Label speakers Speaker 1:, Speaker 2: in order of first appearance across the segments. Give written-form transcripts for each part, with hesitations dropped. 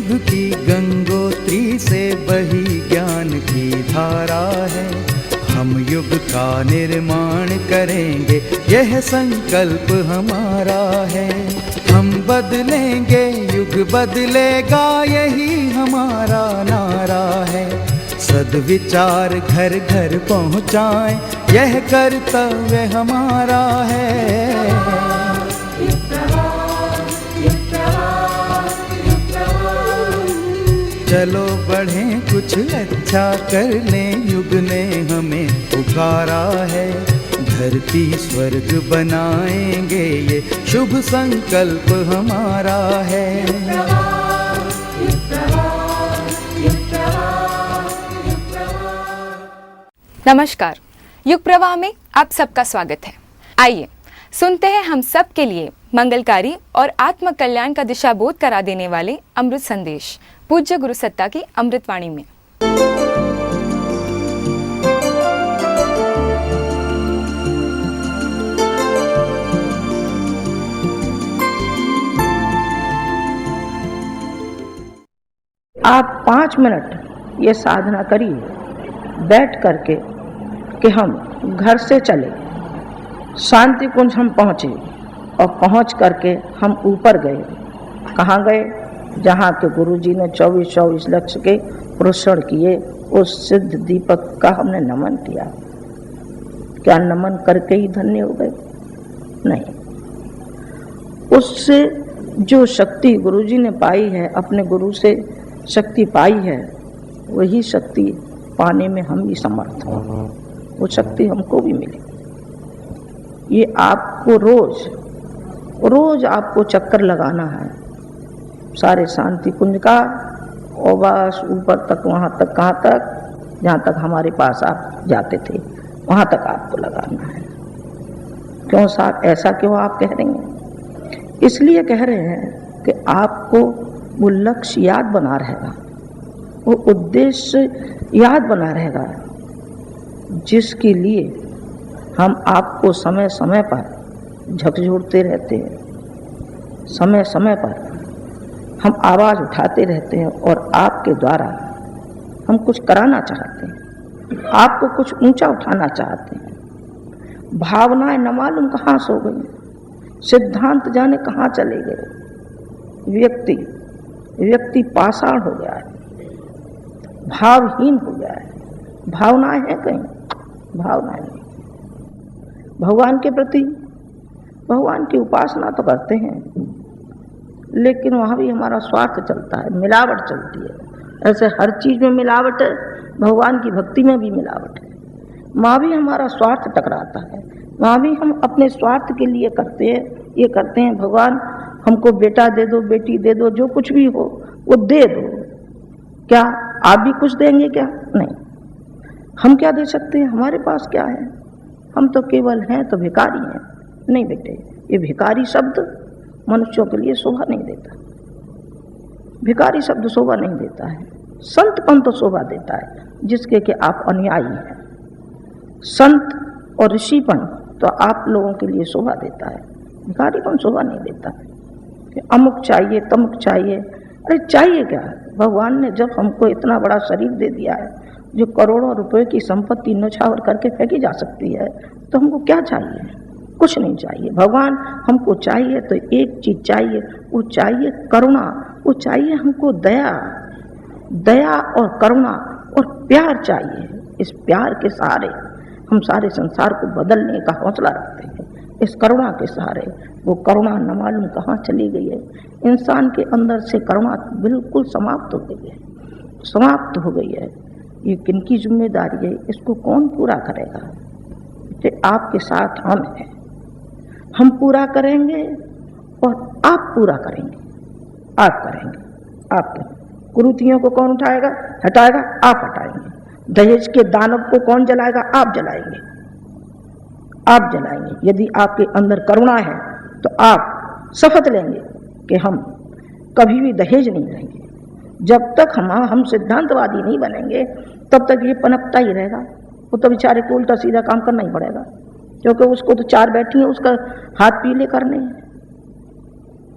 Speaker 1: युग की गंगोत्री से बही ज्ञान की धारा है। हम युग का निर्माण करेंगे, यह संकल्प हमारा है। हम बदलेंगे, युग बदलेगा, यही हमारा नारा है। सद्विचार घर घर पहुँचाएं, यह कर्तव्य हमारा है। चलो बढ़ें, कुछ अच्छा करने, युग ने हमें पुकारा है। धरती स्वर्ग बनाएंगे, ये शुभ संकल्प हमारा है।
Speaker 2: नमस्कार, युग प्रवाह में आप सबका स्वागत है। आइए सुनते हैं हम सब के लिए मंगलकारी और आत्म कल्याण का दिशाबोध करा देने वाले अमृत संदेश पूज्य गुरु सत्ता की अमृतवाणी में।
Speaker 3: आप 5 मिनट ये साधना करिए बैठ करके कि हम घर से चले, शांति कुंज हम पहुँचे और पहुँच करके हम ऊपर गए। कहाँ गए? जहाँ के गुरुजी ने 24-24 लक्ष्य के प्रोषण किए, उस सिद्ध दीपक का हमने नमन किया। क्या नमन करके ही धन्य हो गए? नहीं, उससे जो शक्ति गुरुजी ने पाई है, अपने गुरु से शक्ति पाई है, वही शक्ति पाने में हम भी समर्थ हों। वो शक्ति हमको भी मिली। ये आपको रोज आपको चक्कर लगाना है सारे शांति कुंज का, और बस ऊपर तक, वहाँ तक, कहाँ तक, जहाँ तक हमारे पास आप जाते थे वहाँ तक आपको लगाना है। क्यों साहब, ऐसा क्यों आप कह रहे हैं? इसलिए कह रहे हैं कि आपको वो लक्ष्य याद बना रहेगा, वो उद्देश्य याद बना रहेगा, जिसके लिए हम आपको समय समय पर झकझोरते रहते हैं, समय समय पर हम आवाज़ उठाते रहते हैं और आपके द्वारा हम कुछ कराना चाहते हैं, आपको कुछ ऊंचा उठाना चाहते हैं। भावनाएं न मालूम कहाँ सो गई, सिद्धांत जाने कहाँ चले गए। व्यक्ति पाषाण हो गया है, भावहीन हो गया है। भावनाएं हैं कहीं? भावनाएं नहीं। भगवान के प्रति, भगवान की उपासना तो करते हैं, लेकिन वहाँ भी हमारा स्वार्थ चलता है, मिलावट चलती है। ऐसे हर चीज़ में मिलावट है, भगवान की भक्ति में भी मिलावट है। वहाँ भी हमारा स्वार्थ टकराता है, वहाँ भी हम अपने स्वार्थ के लिए ये करते हैं, भगवान हमको बेटा दे दो, बेटी दे दो, जो कुछ भी हो वो दे दो। क्या आप भी कुछ देंगे क्या? नहीं। हम क्या दे सकते हैं? हमारे पास क्या है? हम तो केवल हैं तो भिखारी हैं। नहीं बेटे, ये भिखारी शब्द मनुष्यों के लिए शोभा नहीं देता। भिखारी शब्द शोभा नहीं देता है। संतपन तो शोभा देता है, जिसके कि आप अनुयायी हैं। संत और ऋषिपन तो आप लोगों के लिए शोभा देता है, भिखारीपन शोभा नहीं देता है। कि अमुक चाहिए, तमुक चाहिए। अरे चाहिए क्या? भगवान ने जब हमको इतना बड़ा शरीर दे दिया है, जो करोड़ों रुपए की संपत्ति नौछावर करके फेंकी जा सकती है, तो हमको क्या चाहिए? कुछ नहीं चाहिए। भगवान हमको चाहिए तो एक चीज चाहिए, वो चाहिए करुणा, वो चाहिए हमको दया और करुणा और प्यार चाहिए। इस प्यार के सहारे हम सारे संसार को बदलने का हौसला रखते हैं। इस करुणा के सहारे, वो करुणा न मालूम कहाँ चली गई है। इंसान के अंदर से करुणा बिल्कुल समाप्त हो गई है, समाप्त हो गई है। ये किनकी जिम्मेदारी है? इसको कौन पूरा करेगा? आपके साथ हम हैं, हम पूरा करेंगे और आप पूरा करेंगे। आप करेंगे, आप करेंगे। कुरीतियों को कौन उठाएगा, हटाएगा? आप हटाएंगे। दहेज के दानव को कौन जलाएगा? आप जलाएंगे, आप जलाएंगे। यदि आपके अंदर करुणा है तो आप शपथ लेंगे कि हम कभी भी दहेज नहीं लेंगे। जब तक हम सिद्धांतवादी नहीं बनेंगे, तब तक ये पनपता ही रहेगा। वो तो बेचारे को उल्टा सीधा काम करना ही पड़ेगा, क्योंकि उसको तो चार बैठी है, उसका हाथ पीले करने हैं।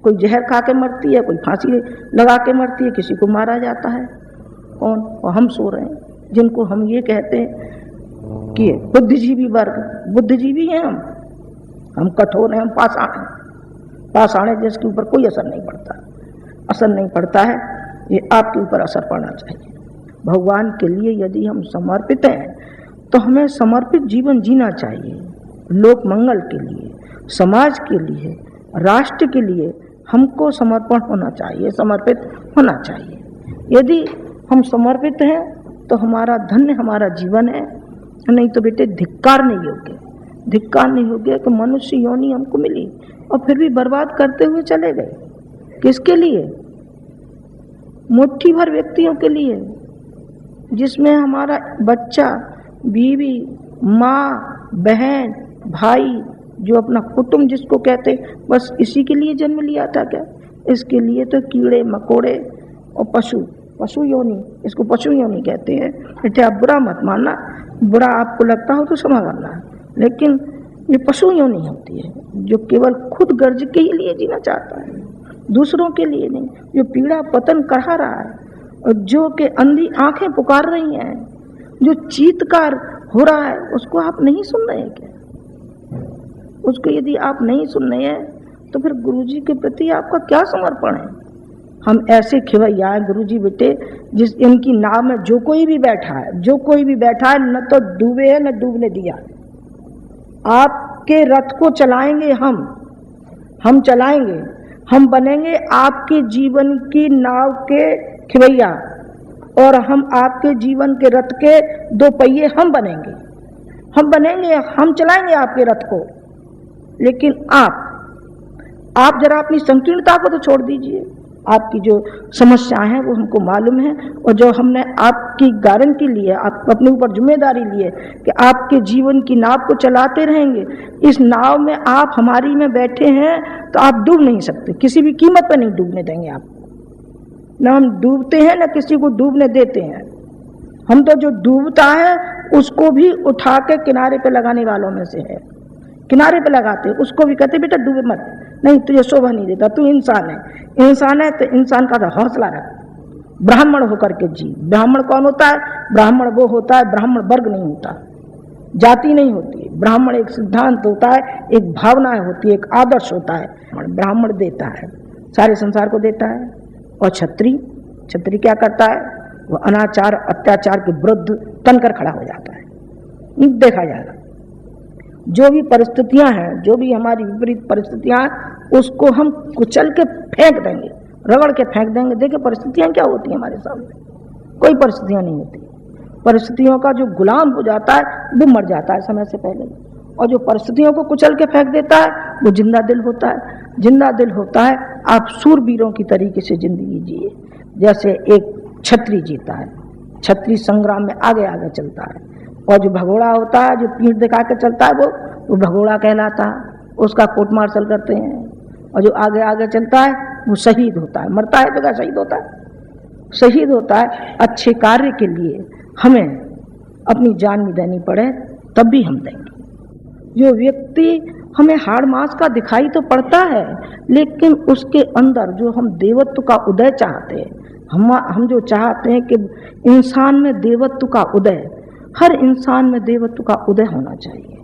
Speaker 3: कोई जहर खा के मरती है, कोई फांसी लगा के मरती है, किसी को मारा जाता है। कौन? और हम सो रहे हैं, जिनको हम ये कहते हैं कि बुद्धिजीवी वर्ग। बुद्धिजीवी हैं हम कठोर हैं, हम पाषाण हैं। पाषाण है जिसके ऊपर कोई असर नहीं पड़ता। असर नहीं पड़ता है, ये आपके ऊपर असर पड़ना चाहिए। भगवान के लिए यदि हम समर्पित हैं तो हमें समर्पित जीवन जीना चाहिए। लोक मंगल के लिए, समाज के लिए, राष्ट्र के लिए हमको समर्पण होना चाहिए, समर्पित होना चाहिए। यदि हम समर्पित हैं तो हमारा धन्य हमारा जीवन है, नहीं तो बेटे धिक्कार नहीं योग्य। धिक्कार नहीं योग्य कि मनुष्य योनि हमको मिली और फिर भी बर्बाद करते हुए चले गए। किसके लिए? मुट्ठी भर व्यक्तियों के लिए, जिसमें हमारा बच्चा, बीवी, माँ, बहन, भाई, जो अपना कुटुंब जिसको कहते, बस इसी के लिए जन्म लिया था क्या? इसके लिए तो कीड़े मकोड़े और पशु योनि, इसको पशु योनि कहते हैं। बेटे आप बुरा मत मानना, बुरा आपको लगता हो तो क्षमा करना, लेकिन ये पशु योनि होती है जो केवल खुद गर्ज के ही लिए जीना चाहता है, दूसरों के लिए नहीं। जो पीड़ा पतन करा रहा है और जो के अंधी आंखें पुकार रही हैं, जो चीत्कार हो रहा है, उसको आप नहीं सुन रहे हैं क्या? उसको यदि आप नहीं सुन रहे हैं तो फिर गुरुजी के प्रति आपका क्या समर्पण है? हम ऐसे खिवैया हैं गुरुजी बेटे, जिस इनकी नाव में जो कोई भी बैठा है, न तो डूबे है न डूबने दिया। आपके रथ को चलाएंगे हम चलाएंगे, हम बनेंगे आपके जीवन की नाव के खिवैया, और हम आपके जीवन के रथ के दो पहिए हम बनेंगे, हम चलाएंगे आपके रथ को। लेकिन आप जरा अपनी संकीर्णता को तो छोड़ दीजिए। आपकी जो समस्या है वो हमको मालूम है, और जो हमने आपकी गारंटी ली है, आप अपने ऊपर जिम्मेदारी ली है कि आपके जीवन की नाव को चलाते रहेंगे। इस नाव में आप हमारी में बैठे हैं तो आप डूब नहीं सकते, किसी भी कीमत पर नहीं डूबने देंगे आप। ना हम डूबते हैं ना किसी को डूबने देते हैं। हम तो जो डूबता है उसको भी उठा के किनारे पे लगाने वालों में से है। किनारे पे लगाते, उसको भी कहते बेटा डूबे मत, नहीं तुझे शोभा नहीं देता, तू इंसान है तो इंसान का तो हौसला रख, ब्राह्मण होकर के जी। ब्राह्मण कौन होता है? ब्राह्मण वो होता है, ब्राह्मण वर्ग नहीं होता, जाति नहीं होती है। ब्राह्मण एक सिद्धांत होता है, एक भावना होती है, एक आदर्श होता है। ब्राह्मण देता है, सारे संसार को देता है। और क्षत्रिय क्या करता है? वो अनाचार अत्याचार के विरुद्ध तनकर खड़ा हो जाता है। देखा जाएगा जो भी परिस्थितियां हैं, जो भी हमारी विपरीत परिस्थितियां हैं, उसको हम कुचल के फेंक देंगे, रगड़ के फेंक देंगे। देखिए परिस्थितियां क्या होती हैं हमारे सामने, कोई परिस्थितियां नहीं होती। परिस्थितियों का जो गुलाम हो जाता है वो मर जाता है समय से पहले, और जो परिस्थितियों को कुचल के फेंक देता है वो जिंदा दिल होता है। जिंदा दिल होता है। आप सूरवीरों की तरीके से जिंदगी जिए, जैसे एक क्षत्रिय जीता है, क्षत्रिय संग्राम में आगे आगे चलता है। और जो भगोड़ा होता है, जो पीठ दिखा के चलता है, वो भगोड़ा कहलाता है, उसका कोर्ट मार्शल करते हैं। और जो आगे आगे चलता है वो शहीद होता है, मरता है तो क्या शहीद होता है? शहीद होता है। अच्छे कार्य के लिए हमें अपनी जान भी देनी पड़े तब भी हम देंगे। जो व्यक्ति हमें हाड़ मांस का दिखाई तो पड़ता है, लेकिन उसके अंदर जो हम देवत्व का उदय चाहते हैं, हम जो चाहते हैं कि इंसान में देवत्व का उदय, हर इंसान में देवत्व का उदय होना चाहिए।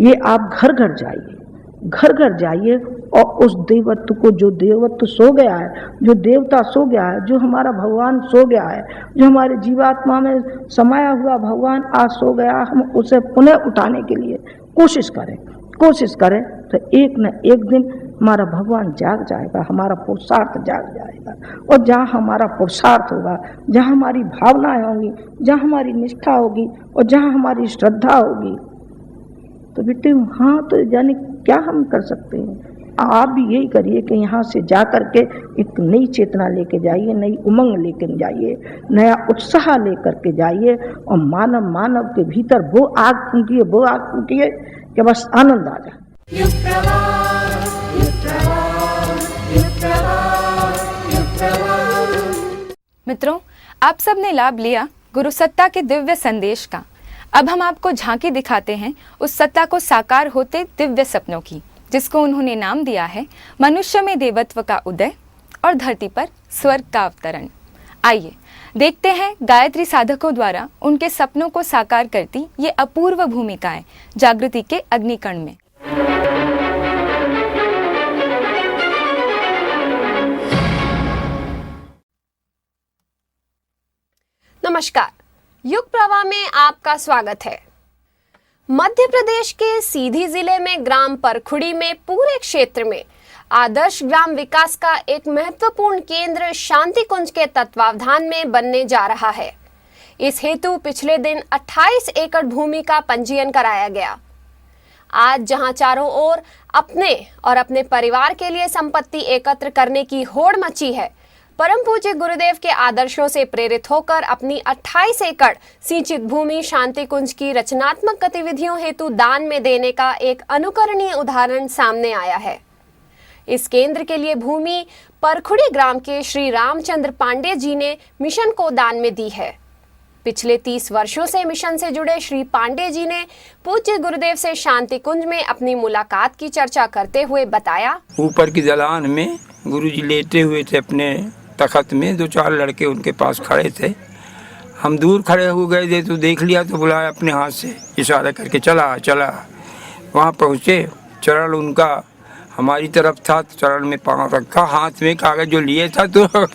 Speaker 3: ये आप घर घर जाइए, घर घर जाइए और उस देवत्व को, जो देवत्व सो गया है, जो देवता सो गया है, जो हमारा भगवान सो गया है, जो हमारे जीवात्मा में समाया हुआ भगवान आज सो गया, हम उसे पुनः उठाने के लिए कोशिश करें तो एक न एक दिन हमारा भगवान जाग जाएगा, हमारा पुरुषार्थ जाग जाएगा। और जहाँ हमारा पुरुषार्थ होगा, जहाँ हमारी भावनाएं होंगी, जहाँ हमारी निष्ठा होगी और जहाँ हमारी श्रद्धा होगी, तो बेटे हाँ, तो यानी क्या हम कर सकते हैं? आप भी यही करिए कि यहाँ से जा कर के एक नई चेतना लेके जाइए, नई उमंग लेकर जाइए, नया उत्साह लेकर के जाइए, और मानव के भीतर वो आग फूंकिए कि बस आनंद आ जाए।
Speaker 2: मित्रों, आप सब ने लाभ लिया गुरु सत्ता के दिव्य संदेश का। अब हम आपको झांकी दिखाते हैं उस सत्ता को साकार होते दिव्य सपनों की। जिसको उन्होंने नाम दिया है मनुष्य में देवत्व का उदय और धरती पर स्वर्ग का अवतरण। आइए देखते हैं गायत्री साधकों द्वारा उनके सपनों को साकार करती ये अपूर्व भूमिकाएं जागृति के अग्निकण में।
Speaker 4: नमस्कार, युग प्रवाह में आपका स्वागत है। मध्य प्रदेश के सीधी जिले में ग्राम परखुड़ी में पूरे क्षेत्र में आदर्श ग्राम विकास का एक महत्वपूर्ण केंद्र शांति कुंज के तत्वावधान में बनने जा रहा है। इस हेतु पिछले दिन 28 एकड़ भूमि का पंजीयन कराया गया। आज जहां चारों ओर अपने और अपने परिवार के लिए संपत्ति एकत्र करने की होड़ मची है, परम पूज्य गुरुदेव के आदर्शों से प्रेरित होकर अपनी 28 एकड़ सिंचित भूमि शांति कुंज की रचनात्मक गतिविधियों हेतु दान में देने का एक अनुकरणीय उदाहरण सामने आया है। इस केंद्र के लिए भूमि परखुड़ी ग्राम के श्री रामचंद्र पांडे जी ने मिशन को दान में दी है। पिछले 30 वर्षों से मिशन से जुड़े श्री पांडे जी ने पूज्य गुरुदेव से शांति कुंज में अपनी मुलाकात की चर्चा करते हुए बताया,
Speaker 5: ऊपर की दलान में गुरुजी लेटे हुए थे अपने तखत में, 2-4 लड़के उनके पास खड़े थे। हम दूर खड़े हो गए थे तो देख लिया तो बुलाया अपने हाथ से इशारा करके, चला चला। वहाँ पहुँचे, चरण उनका हमारी तरफ था तो चरण में पाँव रखा, हाथ में कागज जो लिए था तो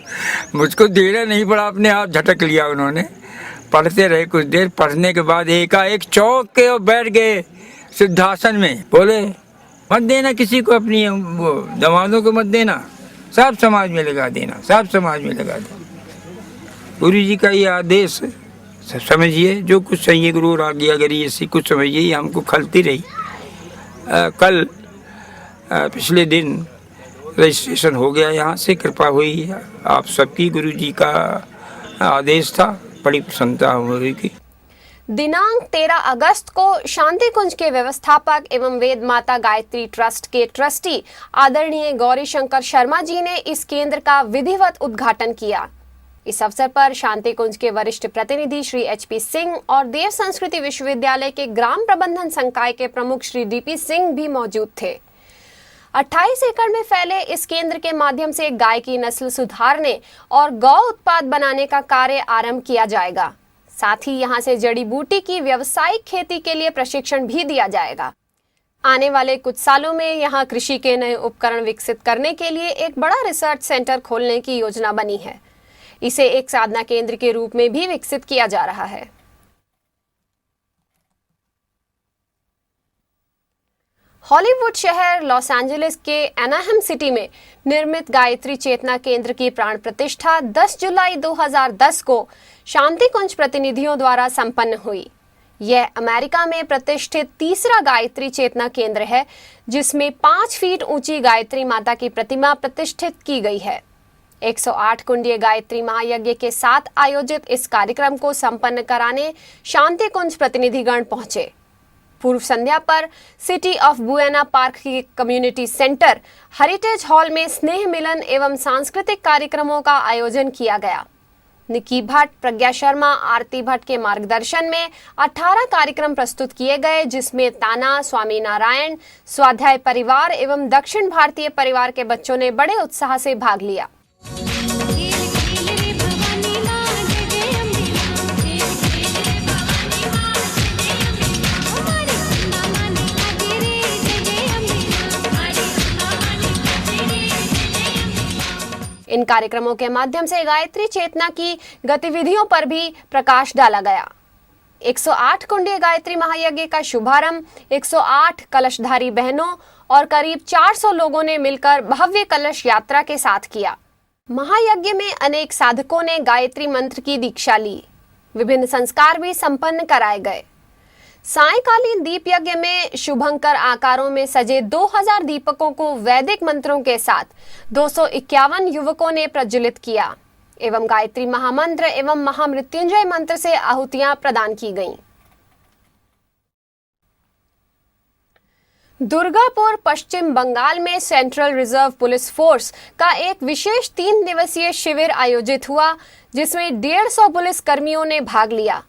Speaker 5: मुझको देना नहीं पड़ा, अपने आप झटक लिया उन्होंने। पढ़ते रहे कुछ देर, पढ़ने के बाद एकाएक चौंक के और बैठ गए सिद्धासन में। बोले, मत देना किसी को, अपनी वो दमादों को मत देना, सब समाज में लगा देना, सब समाज में लगा देना। गुरु जी का ये आदेश समझिए, जो कुछ सही गुरु आज्ञाकारी ऐसी कुछ समझिए, हमको खलती रही। कल पिछले दिन रजिस्ट्रेशन हो गया, यहाँ से कृपा हुई आप सबकी, गुरु जी का आदेश था, बड़ी प्रसन्नता हो रही थी।
Speaker 4: दिनांक 13 अगस्त को शांति कुंज के व्यवस्थापक एवं वेद माता गायत्री ट्रस्ट के ट्रस्टी आदरणीय गौरी शंकर शर्मा जी ने इस केंद्र का विधिवत उद्घाटन किया। इस अवसर पर शांति कुंज के वरिष्ठ प्रतिनिधि श्री HP सिंह और देव संस्कृति विश्वविद्यालय के ग्राम प्रबंधन संकाय के प्रमुख श्री DP सिंह भी मौजूद थे। 28 एकड़ में फैले इस केंद्र के माध्यम से गाय की नस्ल सुधारने और गौ उत्पाद बनाने का कार्य आरंभ किया जाएगा। साथ ही यहां से जड़ी बूटी की व्यावसायिक खेती के लिए प्रशिक्षण भी दिया जाएगा। आने वाले कुछ सालों में यहां कृषि के नए उपकरण विकसित करने के लिए एक बड़ा रिसर्च सेंटर खोलने की योजना बनी है। इसे एक साधना केंद्र के रूप में भी विकसित किया जा रहा है। हॉलीवुड शहर लॉस एंजलिस के एनाहेम सिटी में निर्मित गायत्री चेतना केंद्र की प्राण प्रतिष्ठा 10 जुलाई 2010 को शांति कुंज प्रतिनिधियों द्वारा संपन्न हुई। यह अमेरिका में प्रतिष्ठित तीसरा गायत्री चेतना केंद्र है, जिसमें 5 फीट ऊंची गायत्री माता की प्रतिमा प्रतिष्ठित की गई है। 108 कुंडीय गायत्री महायज्ञ के साथ आयोजित इस कार्यक्रम को संपन्न कराने शांति कुंज प्रतिनिधिगण पहुंचे। पूर्व संध्या पर सिटी ऑफ बुएना पार्क की कम्युनिटी सेंटर हेरिटेज हॉल में स्नेह मिलन एवं सांस्कृतिक कार्यक्रमों का आयोजन किया गया। निकी भट्ट, प्रज्ञा शर्मा, आरती भट्ट के मार्गदर्शन में 18 कार्यक्रम प्रस्तुत किए गए, जिसमें ताना, स्वामी नारायण, स्वाध्याय परिवार एवं दक्षिण भारतीय परिवार के बच्चों ने बड़े उत्साह से भाग लिया। इन कार्यक्रमों के माध्यम से गायत्री चेतना की गतिविधियों पर भी प्रकाश डाला गया। 108 कुंडीय गायत्री महायज्ञ का शुभारंभ 108 कलशधारी बहनों और करीब 400 लोगों ने मिलकर भव्य कलश यात्रा के साथ किया। महायज्ञ में अनेक साधकों ने गायत्री मंत्र की दीक्षा ली। विभिन्न संस्कार भी संपन्न कराए गए। सायंकालीन दीप यज्ञ में शुभंकर आकारों में सजे 2000 दीपकों को वैदिक मंत्रों के साथ 251 युवकों ने प्रज्वलित किया एवं गायत्री महामंत्र एवं महामृत्युंजय मंत्र से आहुतियां प्रदान की गईं। दुर्गापुर, पश्चिम बंगाल में सेंट्रल रिजर्व पुलिस फोर्स का एक विशेष 3 दिवसीय शिविर आयोजित हुआ, जिसमें 150 पुलिस कर्मियों ने भाग लिया।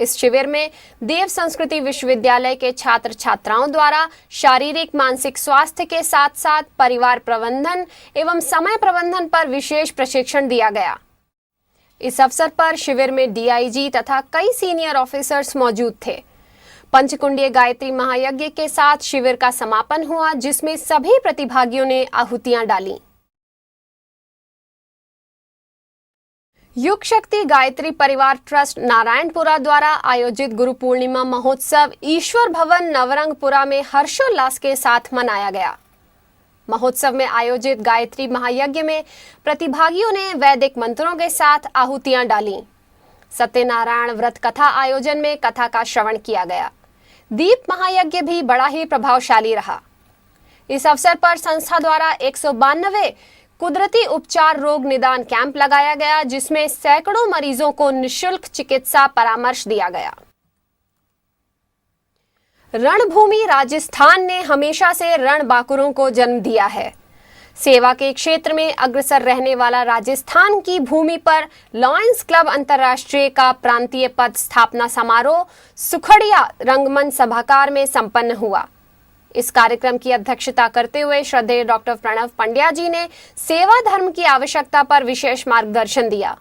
Speaker 4: इस शिविर में देव संस्कृति विश्वविद्यालय के छात्र छात्राओं द्वारा शारीरिक मानसिक स्वास्थ्य के साथ साथ परिवार प्रबंधन एवं समय प्रबंधन पर विशेष प्रशिक्षण दिया गया। इस अवसर पर शिविर में डीआईजी तथा कई सीनियर ऑफिसर्स मौजूद थे। पंचकुंडीय गायत्री महायज्ञ के साथ शिविर का समापन हुआ, जिसमें सभी प्रतिभागियों ने आहुतियां डाली। युग शक्ति गायत्री परिवार ट्रस्ट नारायणपुरा द्वारा आयोजित गुरु पूर्णिमा महोत्सव ईश्वर भवन नवरंगपुरा में हर्षोल्लास के साथ मनाया गया। महोत्सव में आयोजित गायत्री महायज्ञ में प्रतिभागियों ने वैदिक मंत्रों के साथ आहुतियां डाली। सत्यनारायण व्रत कथा आयोजन में कथा का श्रवण किया गया। दीप महायज्ञ भी बड़ा ही प्रभावशाली रहा। इस अवसर पर संस्था द्वारा 192 कुदरती उपचार रोग निदान कैंप लगाया गया, जिसमें सैकड़ों मरीजों को निशुल्क चिकित्सा परामर्श दिया गया। रणभूमि राजस्थान ने हमेशा से रणबांकुरों को जन्म दिया है। सेवा के क्षेत्र में अग्रसर रहने वाला राजस्थान की भूमि पर लॉयंस क्लब अंतर्राष्ट्रीय का प्रांतीय पद स्थापना समारोह सुखड़िया रंगमंच सभागार में संपन्न हुआ। इस कार्यक्रम की अध्यक्षता करते हुए श्रद्धेय डॉक्टर प्रणव पंड्या जी ने सेवा धर्म की आवश्यकता पर विशेष मार्गदर्शन दिया।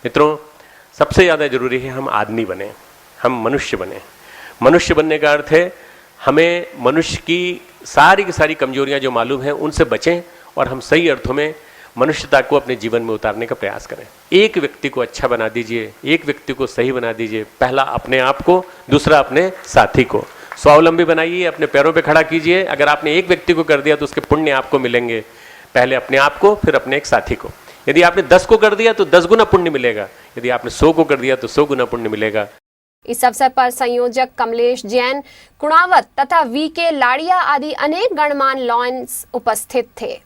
Speaker 6: मित्रों, सबसे ज्यादा जरूरी है हम आदमी बने, हम मनुष्य बने। मनुष्य बनने का अर्थ है हमें मनुष्य की सारी कमजोरियां जो मालूम है उनसे बचें और हम सही अर्थों में मनुष्यता को अपने जीवन में उतारने का प्रयास करें। एक व्यक्ति को अच्छा बना दीजिए, एक व्यक्ति को सही बना दीजिए। पहला अपने आप को, दूसरा अपने साथी को। स्वावलंबी बनाइए, अपने पैरों पे खड़ा कीजिए। अगर आपने एक व्यक्ति को कर दिया तो उसके पुण्य आपको मिलेंगे। पहले अपने आप को, फिर अपने एक साथी को। यदि आपने 10 को कर दिया तो 10 गुना पुण्य मिलेगा। यदि आपने 100 को कर दिया तो 100 गुना पुण्य मिलेगा।
Speaker 4: इस अवसर पर संयोजक कमलेश जैन, कुणावत तथा वीके लाड़िया आदि अनेक गणमान्य लॉयंस उपस्थित थे।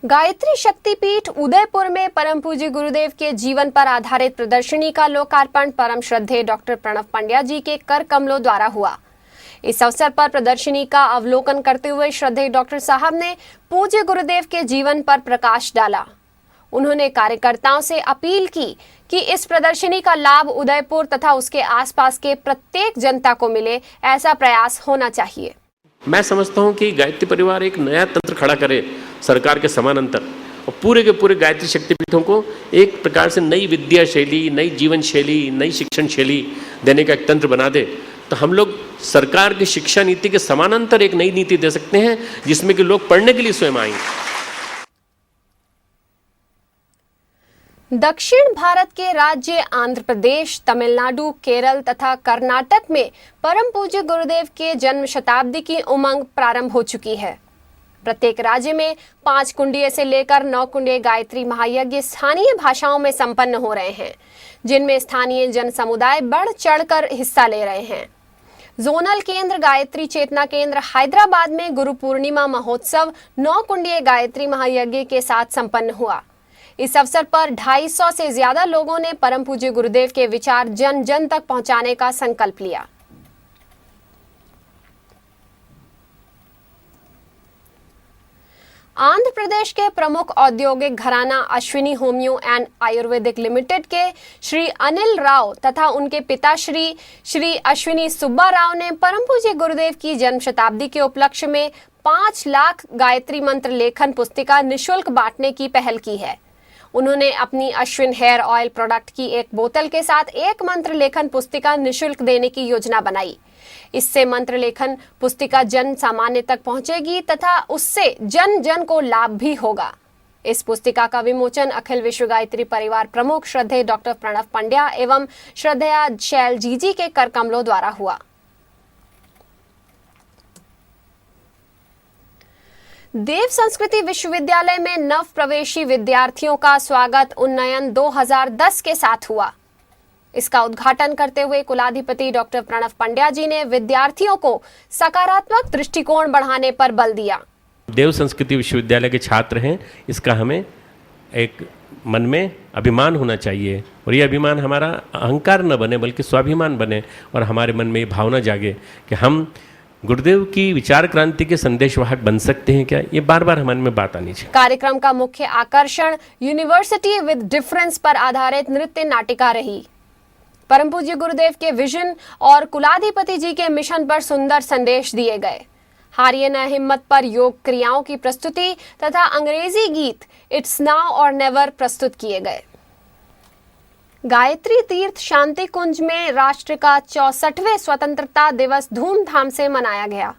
Speaker 4: गायत्री शक्तिपीठ उदयपुर में परम पूज्य गुरुदेव के जीवन पर आधारित प्रदर्शनी का लोकार्पण परम श्रद्धेय डॉक्टर प्रणव पंड्या जी के कर कमलों द्वारा हुआ। इस अवसर पर प्रदर्शनी का अवलोकन करते हुए श्रद्धेय डॉक्टर साहब ने पूज्य गुरुदेव के जीवन पर प्रकाश डाला। उन्होंने कार्यकर्ताओं से अपील की कि इस प्रदर्शनी का लाभ उदयपुर तथा उसके आसपास के प्रत्येक जनता को मिले, ऐसा प्रयास होना चाहिए।
Speaker 6: मैं समझता हूं कि गायत्री परिवार एक नया तंत्र खड़ा करे सरकार के समानांतर, और पूरे के पूरे गायत्री शक्तिपीठों को एक प्रकार से नई विद्या शैली, नई जीवन शैली, नई शिक्षण शैली देने का एक तंत्र बना दे, तो हम लोग सरकार की शिक्षा नीति के समानांतर एक नई नीति दे सकते हैं जिसमें कि लोग पढ़ने के लिए स्वयं आएंगे।
Speaker 4: दक्षिण भारत के राज्य आंध्र प्रदेश, तमिलनाडु, केरल तथा कर्नाटक में परम पूज्य गुरुदेव के जन्म शताब्दी की उमंग प्रारंभ हो चुकी है। प्रत्येक राज्य में 5 कुंडीय से लेकर 9 कुंडीय गायत्री महायज्ञ स्थानीय भाषाओं में संपन्न हो रहे हैं, जिनमें स्थानीय जन समुदाय बढ़ चढ़कर हिस्सा ले रहे हैं। जोनल केंद्र गायत्री चेतना केंद्र हैदराबाद में गुरु पूर्णिमा महोत्सव 9 कुंडीय गायत्री महायज्ञ के साथ संपन्न हुआ। इस अवसर पर 250 से ज्यादा लोगों ने परम पूज्य गुरुदेव के विचार जन जन तक पहुंचाने का संकल्प लिया। आंध्र प्रदेश के प्रमुख औद्योगिक घराना Ashwini homeo and Ayurvedic limited के श्री अनिल राव तथा उनके पिता श्री अश्विनी सुब्बा राव ने परम पूज्य गुरुदेव की जन्म शताब्दी के उपलक्ष्य में 5 लाख गायत्री मंत्र लेखन पुस्तिका निशुल्क बांटने की पहल की है। उन्होंने अपनी अश्विन हेयर ऑयल प्रोडक्ट की एक बोतल के साथ एक मंत्र लेखन पुस्तिका निशुल्क देने की योजना बनाई। इससे मंत्र लेखन पुस्तिका जन सामान्य तक पहुंचेगी तथा उससे जन जन को लाभ भी होगा। इस पुस्तिका का विमोचन अखिल विश्व गायत्री परिवार प्रमुख श्रद्धेय डॉक्टर प्रणव पंड्या एवं श्रद्धेया शैल जीजी के कर कमलों द्वारा हुआ। देव संस्कृति विश्वविद्यालय में नव प्रवेशी विद्यार्थियों का स्वागत उन्नयन 2010 के साथ हुआ। इसका उद्घाटन करते हुए कुलाधिपति डॉक्टर प्रणव पंड्या जी ने विद्यार्थियों को सकारात्मक दृष्टिकोण बढ़ाने पर बल दिया।
Speaker 6: देव संस्कृति विश्वविद्यालय के छात्र हैं, इसका हमें एक मन में अभिमान होना चाहिए, और ये अभिमान हमारा अहंकार न बने बल्कि स्वाभिमान बने, और हमारे मन में ये भावना जागे कि हम गुरुदेव की विचार क्रांति के संदेशवाहक बन सकते हैं क्या? ये बार बार हमारे में बात आनी चाहिए।
Speaker 4: कार्यक्रम का मुख्य आकर्षण यूनिवर्सिटी विद डिफरेंस पर आधारित नृत्य नाटिका रही। परम पूज्य गुरुदेव के विजन और कुलाधिपति जी के मिशन पर सुंदर संदेश दिए गए। हारिए न हिम्मत पर योग क्रियाओं की प्रस्तुति तथा अंग्रेजी गीत इट्स नाउ और नेवर प्रस्तुत किए गए। गायत्री तीर्थ शांति कुंज में राष्ट्र का 64वें स्वतंत्रता दिवस धूमधाम से मनाया गया।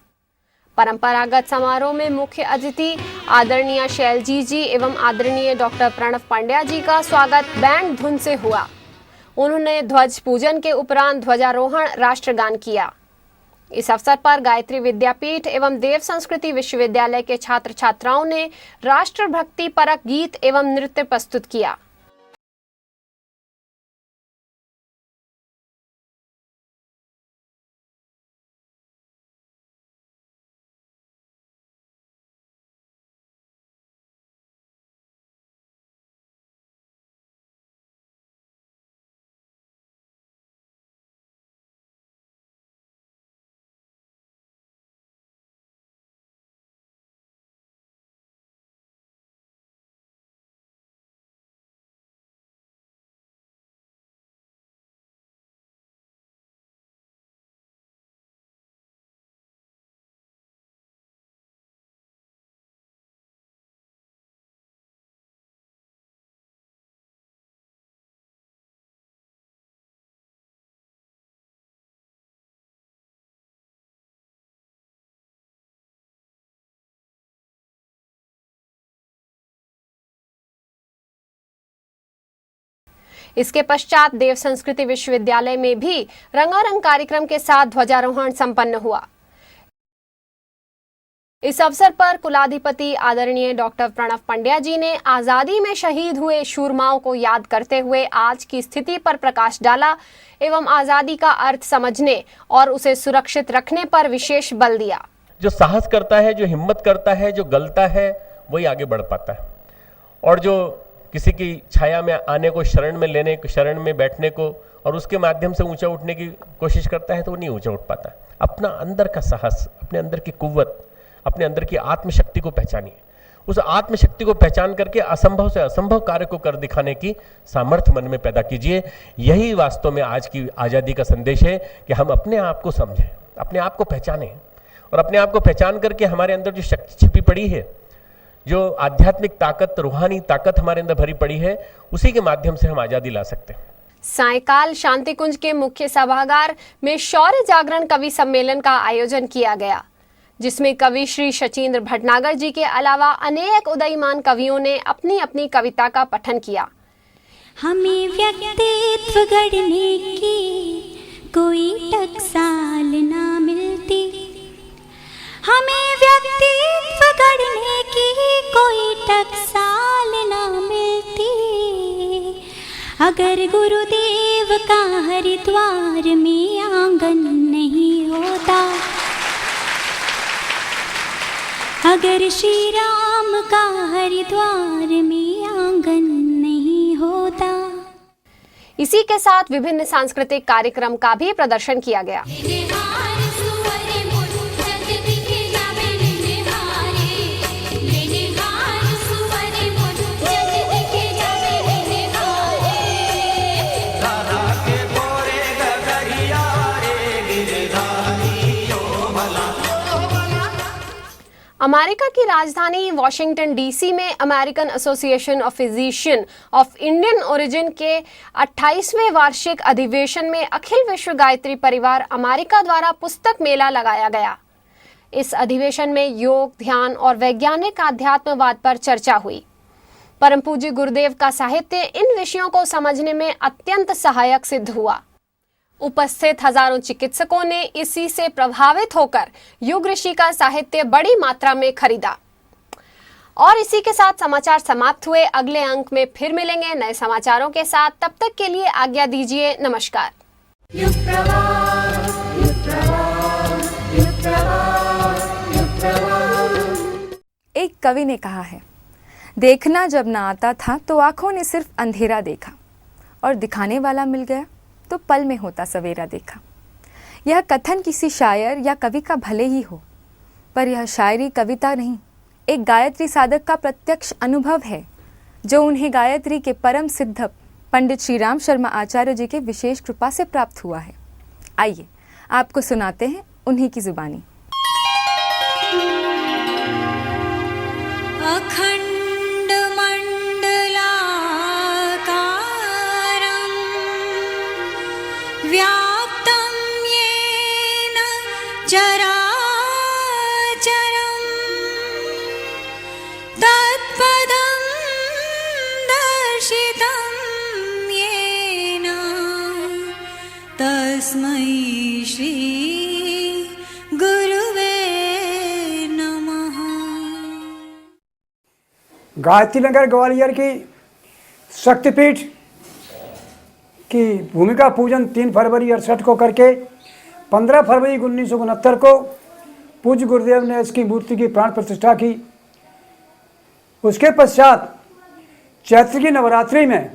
Speaker 4: परंपरागत समारोह में मुख्य अतिथि आदरणीय शैलजी जी एवं आदरणीय डॉक्टर प्रणव पांड्या जी का स्वागत बैंड धुन से हुआ। उन्होंने ध्वज पूजन के उपरांत ध्वजारोहण राष्ट्रगान किया। इस अवसर पर गायत्री विद्यापीठ एवं देव संस्कृति विश्वविद्यालय के छात्र छात्राओं ने राष्ट्रभक्ति परक गीत एवं नृत्य प्रस्तुत किया। इसके पश्चात देव संस्कृति विश्वविद्यालय में भी रंगारंग कार्यक्रम के साथ ध्वजारोहण संपन्न हुआ। इस अवसर पर कुलाधिपति आदरणीय डॉक्टर प्रणव पांड्या जी ने आजादी में शहीद हुए शूरमाओं को याद करते हुए आज की स्थिति पर प्रकाश डाला एवं आजादी का अर्थ समझने और उसे सुरक्षित रखने पर विशेष बल दिया।
Speaker 6: जो साहस करता है, जो हिम्मत करता है, जो गलता है, वही आगे बढ़ पाता है। और जो किसी की छाया में आने को, शरण में लेने को, शरण में बैठने को और उसके माध्यम से ऊंचा उठने की कोशिश करता है तो वो नहीं ऊंचा उठ पाता। अपना अंदर का साहस, अपने अंदर की कुव्वत, अपने अंदर की आत्मशक्ति को पहचानिए। उस आत्मशक्ति को पहचान करके असंभव से असंभव कार्य को कर दिखाने की सामर्थ्य मन में पैदा कीजिए। यही वास्तव में आज की आज़ादी का संदेश है कि हम अपने आप को समझें, अपने आप को पहचानें और अपने आप को पहचान करके हमारे अंदर जो शक्ति छिपी पड़ी है, जो आध्यात्मिक ताकत, रूहानी ताकत हमारे अंदर भरी पड़ी है, उसी के माध्यम से हम आज़ादी ला सकते हैं।
Speaker 4: सायकाल शांति कुंज के मुख्य सभागार में शौर्य जागरण कवि सम्मेलन का आयोजन किया गया, जिसमें कवि श्री शचीन्द्र भटनागर जी के अलावा अनेक उदयमान कवियों ने अपनी अपनी कविता का पठन किया।
Speaker 7: हमें व्यक्तित्व गढ़ने की कोई टकसाल ना मिलती, हमें व्यक्तित्व गढ़ने की कोई टकसाल ना मिलती, अगर गुरुदेव का हरिद्वार में आंगन नहीं होता, अगर श्री राम का हरिद्वार में आंगन नहीं होता।
Speaker 4: इसी के साथ विभिन्न सांस्कृतिक कार्यक्रम का भी प्रदर्शन किया गया। अमेरिका की राजधानी वॉशिंगटन डीसी में American association of physician of Indian origin के 28वें वार्षिक अधिवेशन में अखिल विश्व गायत्री परिवार अमेरिका द्वारा पुस्तक मेला लगाया गया। इस अधिवेशन में योग, ध्यान और वैज्ञानिक आध्यात्मवाद पर चर्चा हुई। परम पूज्य गुरुदेव का साहित्य इन विषयों को समझने में अत्यंत सहायक सिद्ध हुआ। उपस्थित हजारों चिकित्सकों ने इसी से प्रभावित होकर युग ऋषि का साहित्य बड़ी मात्रा में खरीदा। और इसी के साथ समाचार समाप्त हुए। अगले अंक में फिर मिलेंगे नए समाचारों के साथ। तब तक के लिए आज्ञा दीजिए। नमस्कार।
Speaker 2: एक कवि ने कहा है, देखना जब ना आता था तो आंखों ने सिर्फ अंधेरा देखा, और दिखाने वाला मिल गया तो पल में होता सवेरा देखा। यह कथन किसी शायर या कवि का भले ही हो, पर यह शायरी कविता नहीं, एक गायत्री साधक का प्रत्यक्ष अनुभव है, जो उन्हें गायत्री के परम सिद्ध पंडित श्री राम शर्मा आचार्य जी के विशेष कृपा से प्राप्त हुआ है। आइए आपको सुनाते हैं उन्हीं की जुबानी।
Speaker 7: अखंड मंडलाकारं व्याप्तं येन चराचरं तत्पदं दर्शितं येन तस्मै श्री गुरुवे नमः।
Speaker 8: गायत्री नगर ग्वालियर की शक्तिपीठ की भूमिका पूजन 3 फरवरी 68 को करके 15 फरवरी 1969 को पूज्य गुरुदेव ने इसकी मूर्ति की प्राण प्रतिष्ठा की। उसके पश्चात चैत्र की नवरात्रि में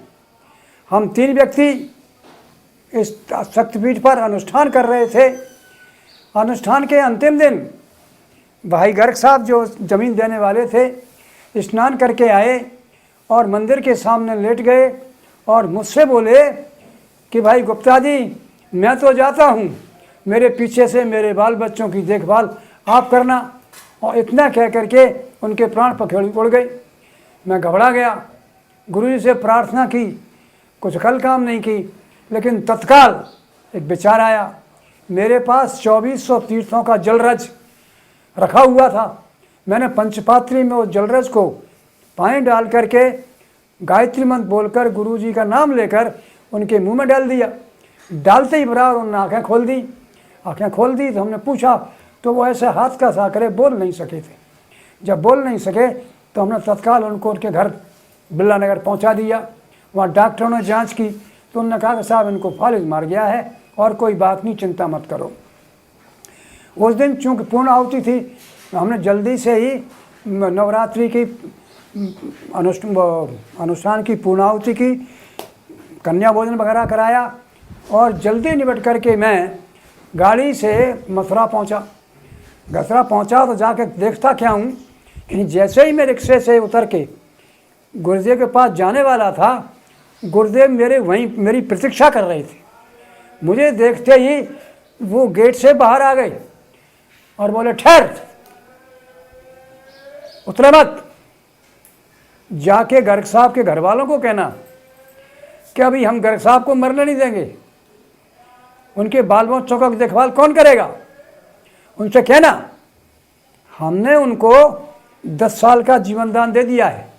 Speaker 8: हम 3 व्यक्ति इस शक्तिपीठ पर अनुष्ठान कर रहे थे। अनुष्ठान के अंतिम दिन भाई गर्ग साहब जो जमीन देने वाले थे स्नान करके आए और मंदिर के सामने लेट गए और मुझसे बोले कि भाई गुप्ता जी, मैं तो जाता हूँ, मेरे पीछे से मेरे बाल बच्चों की देखभाल आप करना। और इतना कह करके उनके प्राण पखेड़ी उड़ गए। मैं घबरा गया, गुरुजी से प्रार्थना की, कुछ कल काम नहीं की, लेकिन तत्काल एक विचार आया। मेरे पास 2400 तीर्थों का जलरज रखा हुआ था। मैंने पंचपात्री में उस जलरज को पानी डाल करके गायत्री मंत्र बोलकर गुरुजी का नाम लेकर उनके मुंह में डाल दिया। डालते ही बराबर उन्होंने आंखें खोल दी। आंखें खोल दी तो हमने पूछा, तो वो ऐसे हाथ का सा करे, बोल नहीं सके थे। जब बोल नहीं सके तो हमने तत्काल उनको उनके घर बिरला नगर पहुँचा दिया। वहाँ डॉक्टरों ने जाँच की तो उन्होंने कहा कि साहब इनको फालिज मार गया है और कोई बात नहीं, चिंता मत करो। उस दिन चूँकि पूर्ण आहुति थी, हमने जल्दी से ही नवरात्रि की अनुष्ठान की पूर्णाहुति की, कन्या भोजन वगैरह कराया और जल्दी निपट करके मैं गाड़ी से मथुरा पहुंचा। मथुरा पहुंचा तो जाके देखता क्या हूँ कि जैसे ही मैं रिक्शे से उतर के गुरुदेव के पास जाने वाला था, गुरुदेव मेरी प्रतीक्षा कर रहे थे। मुझे देखते ही वो गेट से बाहर आ गए और बोले, ठहर, उतरे मत, जाके गर्ग साहब के घर वालों को कहना कि अभी हम गर्ग साहब को मरने नहीं देंगे, उनके बाल बच्चों का देखभाल कौन करेगा, उनसे कहना हमने उनको 10 साल का जीवन दान दे दिया है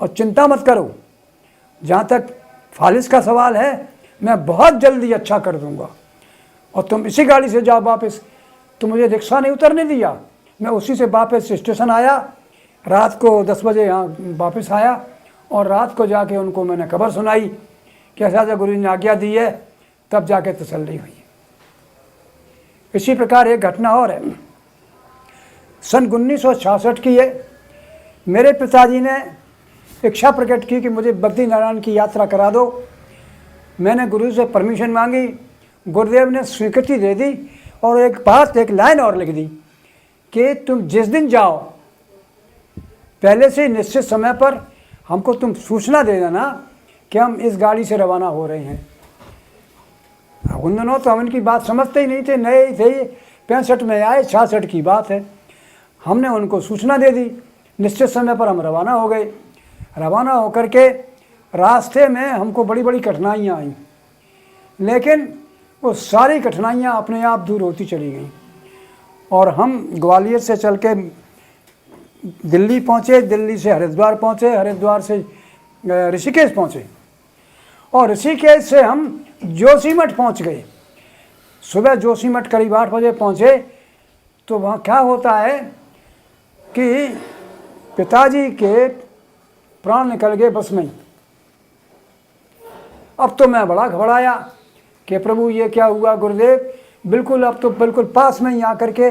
Speaker 8: और चिंता मत करो, जहाँ तक फालिस का सवाल है मैं बहुत जल्दी अच्छा कर दूंगा और तुम इसी गाड़ी से जाओ वापस। तो मुझे रिक्शा नहीं उतरने दिया, मैं उसी से वापस स्टेशन आया। रात को 10 बजे यहाँ वापस आया और रात को जाके उनको मैंने खबर सुनाई कि ऐसा गुरु जी ने आज्ञा दी है, तब जाके तसल्ली हुई। इसी प्रकार एक घटना और है, सन 1966 की है। मेरे पिताजी ने इच्छा प्रकट की कि मुझे बद्रीनारायण की यात्रा करा दो। मैंने गुरु से परमिशन मांगी, गुरुदेव ने स्वीकृति दे दी और एक लाइन और लिख दी कि तुम जिस दिन जाओ पहले से निश्चित समय पर हमको तुम सूचना दे देना कि हम इस गाड़ी से रवाना हो रहे हैं। उन दिनों तो हम इनकी बात समझते ही नहीं थे, नए ही थे, 65 में आए, 66 की बात है। हमने उनको सूचना दे दी, निश्चित समय पर हम रवाना हो गए। रवाना होकर के रास्ते में हमको बड़ी बड़ी कठिनाइयाँ आई, लेकिन वो सारी कठिनाइयाँ अपने आप दूर होती चली गईं और हम ग्वालियर से चल के दिल्ली पहुँचे, दिल्ली से हरिद्वार पहुँचे, हरिद्वार से ऋषिकेश पहुँचे और ऋषिकेश से हम जोशीमठ पहुँच गए। सुबह जोशीमठ करीब 8 बजे पहुँचे तो वहाँ क्या होता है कि पिताजी के प्राण निकल गए बस में ही। अब तो मैं बड़ा घबराया कि प्रभु ये क्या हुआ गुरुदेव, बिल्कुल अब तो बिल्कुल पास में ही आकर के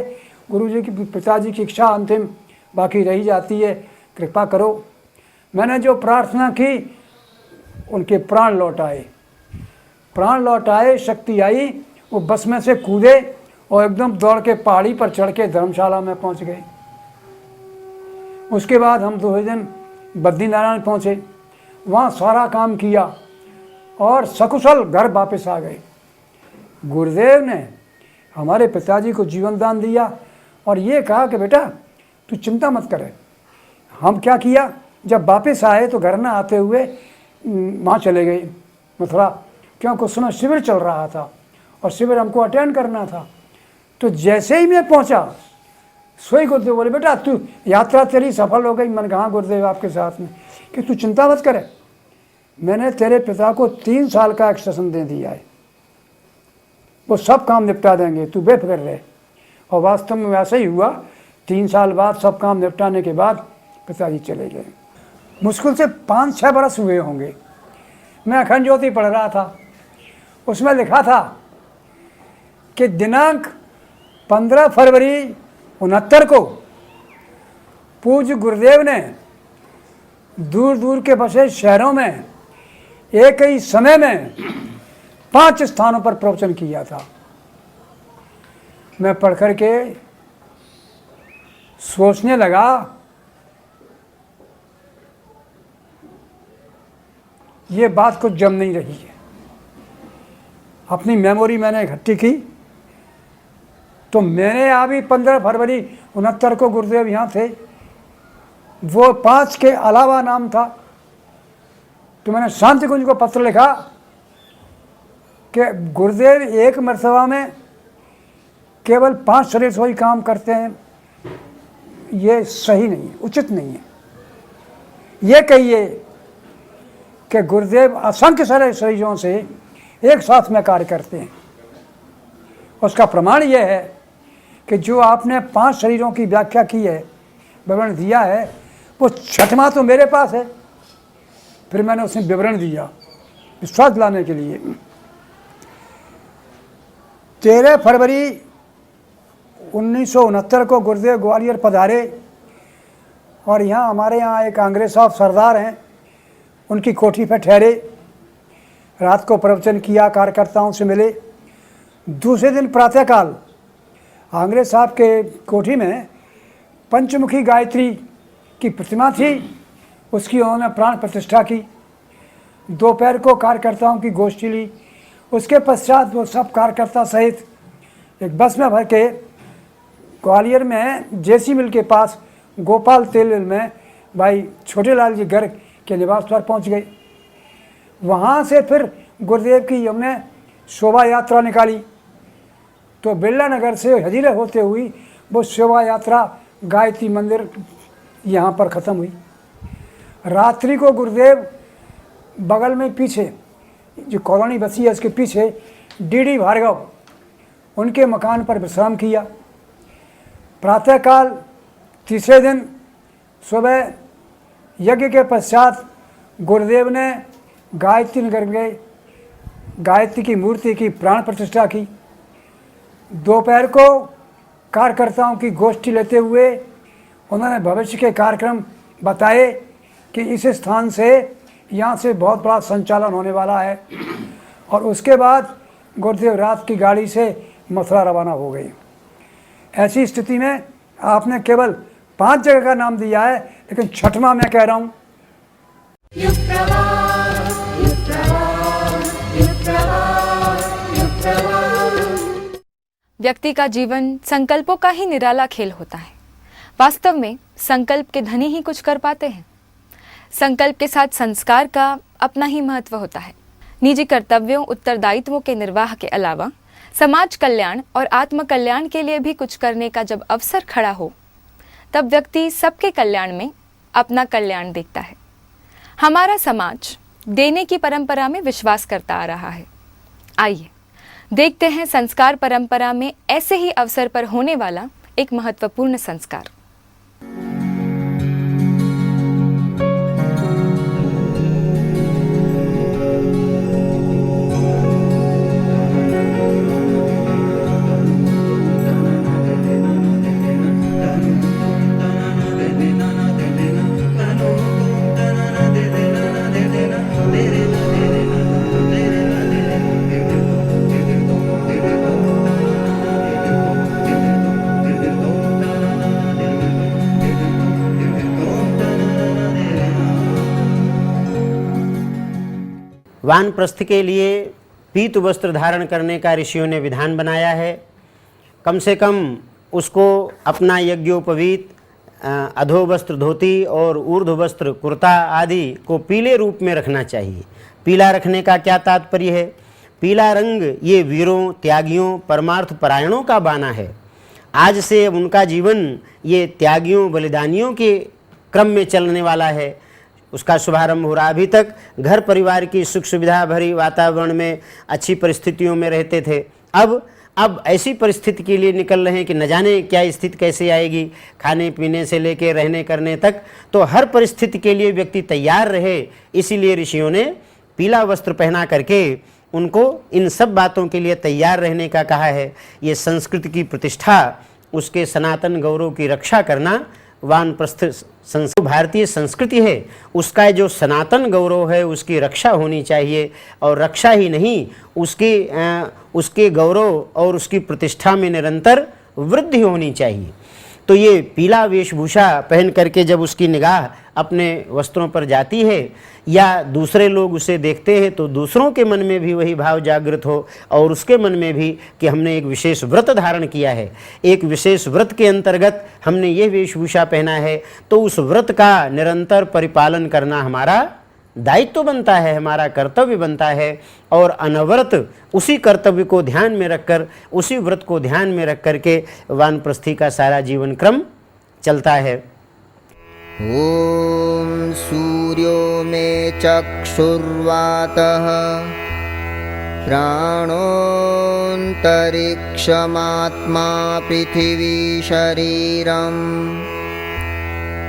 Speaker 8: गुरुजी की पिताजी की इच्छा अंतिम बाकी रही जाती है, कृपा करो। मैंने जो प्रार्थना की उनके प्राण लौट आए, शक्ति आई वो बस में से कूदे और एकदम दौड़ के पहाड़ी पर चढ़ के धर्मशाला में पहुंच गए। उसके बाद हम 2 दिन बद्रीनारायण पहुंचे, वहाँ सारा काम किया और सकुशल घर वापस आ गए। गुरुदेव ने हमारे पिताजी को जीवन दान दिया और ये कहा कि बेटा तू चिंता मत करे। हम क्या किया, जब वापस आए तो घर ना आते हुए वहाँ चले गए मथुरा, क्योंकि उस समय शिविर चल रहा था और शिविर हमको अटेंड करना था। तो जैसे ही मैं पहुँचा, सोई गुरुदेव बोले बेटा तू यात्रा तेरी सफल हो गई। मैंने कहा गुरुदेव आपके साथ में, कि तू चिंता मत करे, मैंने तेरे पिता को 3 साल का एक्सटेंशन दे दिया है, वो सब काम निपटा देंगे, तू बेफिक्र रहे। और वास्तव में वैसा ही हुआ। 3 साल बाद सब काम निपटाने के बाद पिताजी चले गए। मुश्किल से 5-6 बरस हुए होंगे। मैं अखंड ज्योति पढ़ रहा था, उसमें लिखा था कि दिनांक 15 फरवरी 69 को पूज्य गुरुदेव ने दूर दूर के बसे शहरों में एक ही समय में 5 स्थानों पर प्रवचन किया था। मैं पढ़ कर के सोचने लगा, ये बात कुछ जम नहीं रही है। अपनी मेमोरी मैंने इकट्ठी की तो मैंने अभी 15 फरवरी 69 को गुरुदेव यहाँ थे, वो 5 के अलावा नाम था। तो मैंने शांति कुंज को पत्र लिखा कि गुरुदेव एक मरतबा में केवल 5 शरीर से ही काम करते हैं, ये सही नहीं है, उचित नहीं है। ये कहिए कि गुरुदेव असंख्य सारे शरीरों से एक साथ में कार्य करते हैं। उसका प्रमाण यह है कि जो आपने 5 शरीरों की व्याख्या की है, विवरण दिया है, वो 6वां तो मेरे पास है। फिर मैंने उसमें विवरण दिया विश्वास दिलाने के लिए। 13 फरवरी 1969 को गुरुदेव ग्वालियर पधारे और यहाँ हमारे यहाँ एक कांग्रेस साहब सरदार हैं, उनकी कोठी पर ठहरे, रात को प्रवचन किया, कार्यकर्ताओं से मिले। दूसरे दिन प्रातःकाल आंग्रे साहब के कोठी में पंचमुखी गायत्री की प्रतिमा थी, उसकी उन्होंने प्राण प्रतिष्ठा की। दोपहर को कार्यकर्ताओं की गोष्ठी ली। उसके पश्चात वो सब कार्यकर्ता सहित एक बस में भर के ग्वालियर में जेसी मिल के पास गोपाल तेल मिल में भाई छोटे लाल जी घर के निवास पर पहुंच गए। वहाँ से फिर गुरुदेव की हमने शोभा यात्रा निकाली। तो बिरला नगर से हजीरे होते हुई वो शोभा यात्रा गायत्री मंदिर यहाँ पर ख़त्म हुई। रात्रि को गुरुदेव बगल में पीछे जो कॉलोनी बसी है उसके पीछे डीडी भार्गव उनके मकान पर विश्राम किया। प्रातःकाल तीसरे दिन सुबह यज्ञ के पश्चात गुरुदेव ने गायत्री नगर गए, गायत्री की मूर्ति की प्राण प्रतिष्ठा की। दोपहर को कार्यकर्ताओं की गोष्ठी लेते हुए उन्होंने भविष्य के कार्यक्रम बताए कि इस स्थान से यहाँ से बहुत बड़ा संचालन होने वाला है। और उसके बाद गुरुदेव रात की गाड़ी से मथुरा रवाना हो गए। ऐसी स्थिति में आपने केवल 5 जगह का नाम दिया है, लेकिन 6वां मैं कह रहा हूँ।
Speaker 2: व्यक्ति का जीवन संकल्पों का ही निराला खेल होता है। वास्तव में संकल्प के धनी ही कुछ कर पाते हैं। संकल्प के साथ संस्कार का अपना ही महत्व होता है। निजी कर्तव्यों, उत्तरदायित्वों के निर्वाह के अलावा समाज कल्याण और आत्म कल्याण के लिए भी कुछ करने का जब अवसर खड़ा हो, तब व्यक्ति सबके कल्याण में अपना कल्याण देखता है। हमारा समाज देने की परंपरा में विश्वास करता आ रहा है। आइए देखते हैं संस्कार परंपरा में ऐसे ही अवसर पर होने वाला एक महत्वपूर्ण संस्कार।
Speaker 9: वानप्रस्थ के लिए पीत वस्त्र धारण करने का ऋषियों ने विधान बनाया है। कम से कम उसको अपना यज्ञोपवीत, अधो वस्त्र धोती और ऊर्ध्व वस्त्र कुर्ता आदि को पीले रूप में रखना चाहिए। पीला रखने का क्या तात्पर्य है? पीला रंग ये वीरों, त्यागियों, परमार्थ परायणों का बाना है। आज से अब उनका जीवन ये त्यागियों, बलिदानियों के क्रम में चलने वाला है। उसका शुभारंभ हो रहा। अभी तक घर परिवार की सुख सुविधा भरी वातावरण में अच्छी परिस्थितियों में रहते थे। अब ऐसी परिस्थिति के लिए निकल रहे हैं कि न जाने क्या स्थिति कैसे आएगी, खाने पीने से लेकर रहने करने तक। तो हर परिस्थिति के लिए व्यक्ति तैयार रहे, इसीलिए ऋषियों ने पीला वस्त्र पहना करके उनको इन सब बातों के लिए तैयार रहने का कहा है। ये संस्कृति की प्रतिष्ठा, उसके सनातन गौरव की रक्षा करना वानप्रस्थ भारतीय संस्कृति है, उसका जो सनातन गौरव है उसकी रक्षा होनी चाहिए। और रक्षा ही नहीं, उसके गौरव और उसकी प्रतिष्ठा में निरंतर वृद्धि होनी चाहिए। तो ये पीला वेशभूषा पहन करके जब उसकी निगाह अपने वस्त्रों पर जाती है या दूसरे लोग उसे देखते हैं तो दूसरों के मन में भी वही भाव जागृत हो और उसके मन में भी कि हमने एक विशेष व्रत धारण किया है, एक विशेष व्रत के अंतर्गत हमने ये वेशभूषा पहना है, तो उस व्रत का निरंतर परिपालन करना हमारा दायित्व बनता है, हमारा कर्तव्य बनता है। और अनवरत उसी कर्तव्य को ध्यान में रखकर, उसी व्रत को ध्यान में रख करके वानप्रस्थी का सारा जीवन क्रम चलता है।
Speaker 10: ओम सूर्यो मे चक्षुर्वातः प्राणोऽन्तरिक्षमात्मा पृथिवी शरीरम्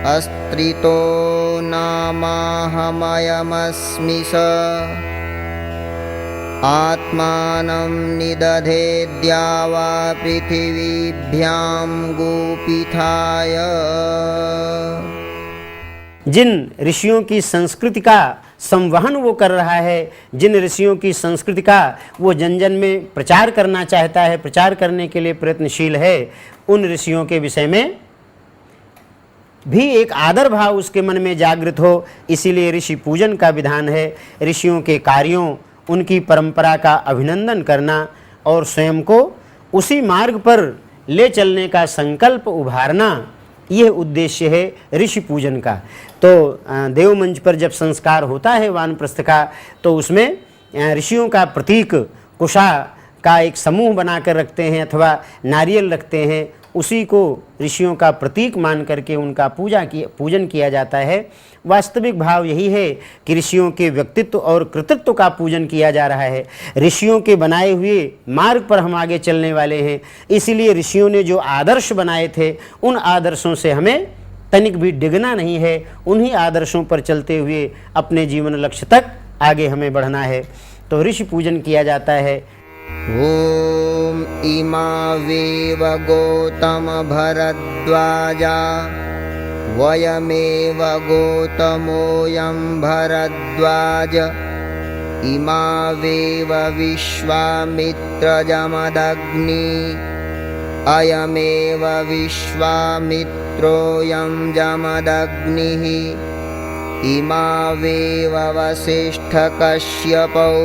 Speaker 10: अस्त्रितो नामाहमयमस्मि स आत्मानं निदधे द्यावा पृथिवीभ्यां गोपीठाय।
Speaker 9: जिन ऋषियों की संस्कृति का संवहन वो कर रहा है, जिन ऋषियों की संस्कृति का वो जन जन में प्रचार करना चाहता है, प्रचार करने के लिए प्रयत्नशील है, उन ऋषियों के विषय में भी एक आदर भाव उसके मन में जागृत हो। इसीलिए ऋषि पूजन का विधान है। ऋषियों के कार्यों, उनकी परंपरा का अभिनंदन करना और स्वयं को उसी मार्ग पर ले चलने का संकल्प उभारना, यह उद्देश्य है ऋषि पूजन का। तो देव मंच पर जब संस्कार होता है वानप्रस्थ का, तो उसमें ऋषियों का प्रतीक कुशा का एक समूह बनाकर रखते हैं अथवा नारियल रखते हैं, उसी को ऋषियों का प्रतीक मान करके उनका पूजन किया जाता है। वास्तविक भाव यही है कि ऋषियों के व्यक्तित्व और कृतित्व का पूजन किया जा रहा है। ऋषियों के बनाए हुए मार्ग पर हम आगे चलने वाले हैं, इसीलिए ऋषियों ने जो आदर्श बनाए थे उन आदर्शों से हमें तनिक भी डिगना नहीं है। उन्हीं आदर्शों पर चलते हुए अपने जीवन लक्ष्य तक आगे हमें बढ़ना है। तो ऋषि पूजन किया जाता है।
Speaker 10: ओम इमावेव गौतम भरद्वाजा वयमेव गौतमोऽयं भरद्वाज इमावेव विश्वामित्रजमदग्नि अयमेव विश्वामित्रोऽयं जमदग्निः इमावेव वसिष्ठकश्यपौ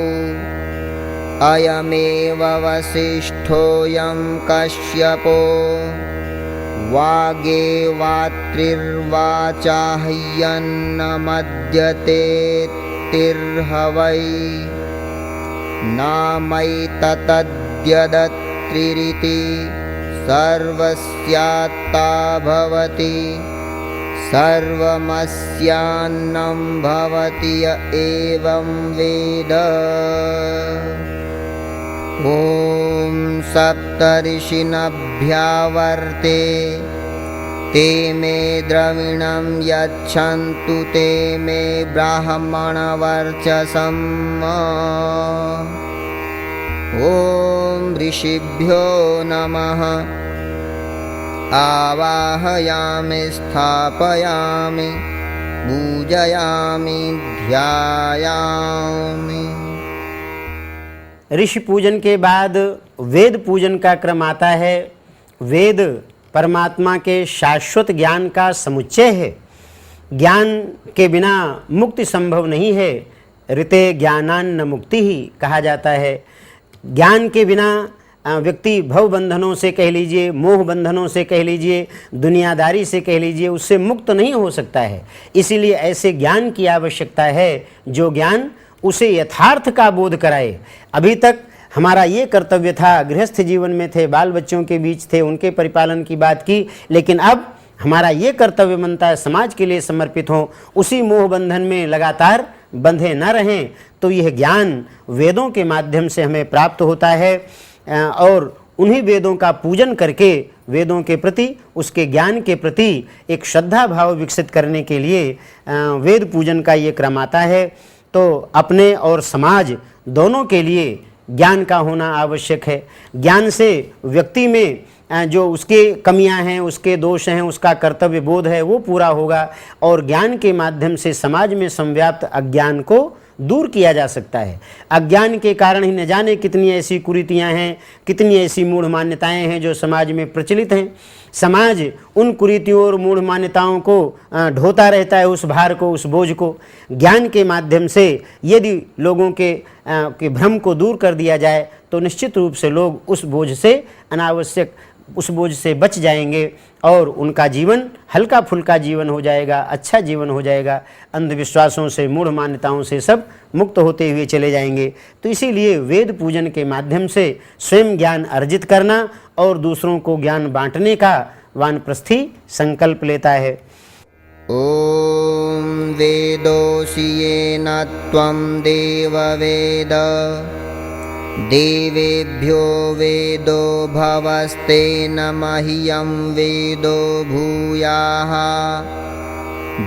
Speaker 10: अयमेव वसिष्ठोऽयं कश्यपो वागेवात्रिर्वाचाह्यन्नमद्यते नामैततद्यदत्रिरिति सर्वस्यात्ता भवति सर्वमस्यान्नं भवति य एवं वेद। ओम सप्तऋषिनभ्यावर्ते ते मे द्रविणं यच्छन्तु ते मे ब्राह्मणवर्चसम्। ओम ऋषिभ्यो नमः। आवाहयामि स्थापयामि पूजयामि ध्यायामि।
Speaker 9: ऋषि पूजन के बाद वेद पूजन का क्रम आता है। वेद परमात्मा के शाश्वत ज्ञान का समुच्चय है। ज्ञान के बिना मुक्ति संभव नहीं है। ऋते ज्ञानान्न मुक्ति ही कहा जाता है। ज्ञान के बिना व्यक्ति भव बंधनों से कह लीजिए, मोह बंधनों से कह लीजिए, दुनियादारी से कह लीजिए, उससे मुक्त नहीं हो सकता है। इसीलिए ऐसे ज्ञान की आवश्यकता है जो ज्ञान उसे यथार्थ का बोध कराए। अभी तक हमारा ये कर्तव्य था, गृहस्थ जीवन में थे, बाल बच्चों के बीच थे, उनके परिपालन की बात की, लेकिन अब हमारा ये कर्तव्य बनता है समाज के लिए समर्पित हों, उसी मोह बंधन में लगातार बंधे न रहें। तो यह ज्ञान वेदों के माध्यम से हमें प्राप्त होता है और उन्हीं वेदों का पूजन करके वेदों के प्रति, उसके ज्ञान के प्रति एक श्रद्धा भाव विकसित करने के लिए वेद पूजन का ये क्रम आता है। तो अपने और समाज दोनों के लिए ज्ञान का होना आवश्यक है। ज्ञान से व्यक्ति में जो उसके कमियां हैं, उसके दोष हैं, उसका कर्तव्य बोध है, वो पूरा होगा और ज्ञान के माध्यम से समाज में संव्याप्त अज्ञान को दूर किया जा सकता है। अज्ञान के कारण ही न जाने कितनी ऐसी कुरीतियां हैं, कितनी ऐसी मूढ़ मान्यताएं हैं जो समाज में प्रचलित हैं। समाज उन कुरीतियों और मूढ़ मान्यताओं को ढोता रहता है, उस भार को, उस बोझ को। ज्ञान के माध्यम से यदि लोगों के भ्रम को दूर कर दिया जाए तो निश्चित रूप से लोग उस बोझ से, अनावश्यक उस बोझ से बच जाएंगे और उनका जीवन हल्का फुल्का जीवन हो जाएगा, अच्छा जीवन हो जाएगा। अंधविश्वासों से, मूढ़ मान्यताओं से सब मुक्त होते हुए चले जाएंगे। तो इसीलिए वेद पूजन के माध्यम से स्वयं ज्ञान अर्जित करना और दूसरों को ज्ञान बांटने का वानप्रस्थी संकल्प लेता है।
Speaker 10: ॐ वेदोऽसि न त्वं देववेद देवेभ्यो वेदो भवस्तेन मह्यं वेदो भूयाः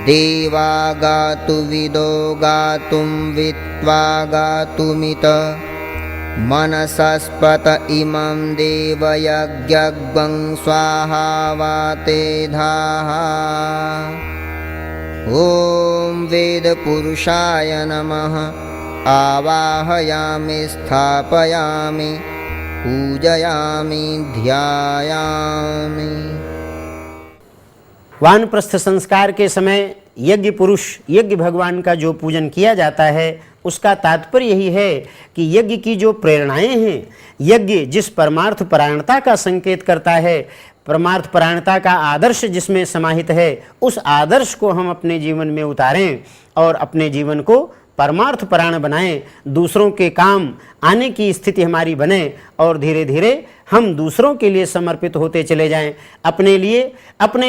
Speaker 10: देवा गातु विदो गातुं वित्वा गातुमित मनसस्पत इमं देवयज्ञं स्वाहा वाते धाः। ॐ वेदपुरुषाय नमः। आवाहयामि स्थापयामि पूजयामि ध्यायामि।
Speaker 9: वानप्रस्थ संस्कार के समय यज्ञ पुरुष, यज्ञ भगवान का जो पूजन किया जाता है उसका तात्पर्य यही है कि यज्ञ की जो प्रेरणाएं हैं, यज्ञ जिस परमार्थ परायणता का संकेत करता है, परमार्थ परायणता का आदर्श जिसमें समाहित है, उस आदर्श को हम अपने जीवन में उतारें और अपने जीवन को परमार्थ परायण बनाएं, दूसरों के काम आने की स्थिति हमारी बने और धीरे धीरे हम दूसरों के लिए समर्पित होते चले जाएं। अपने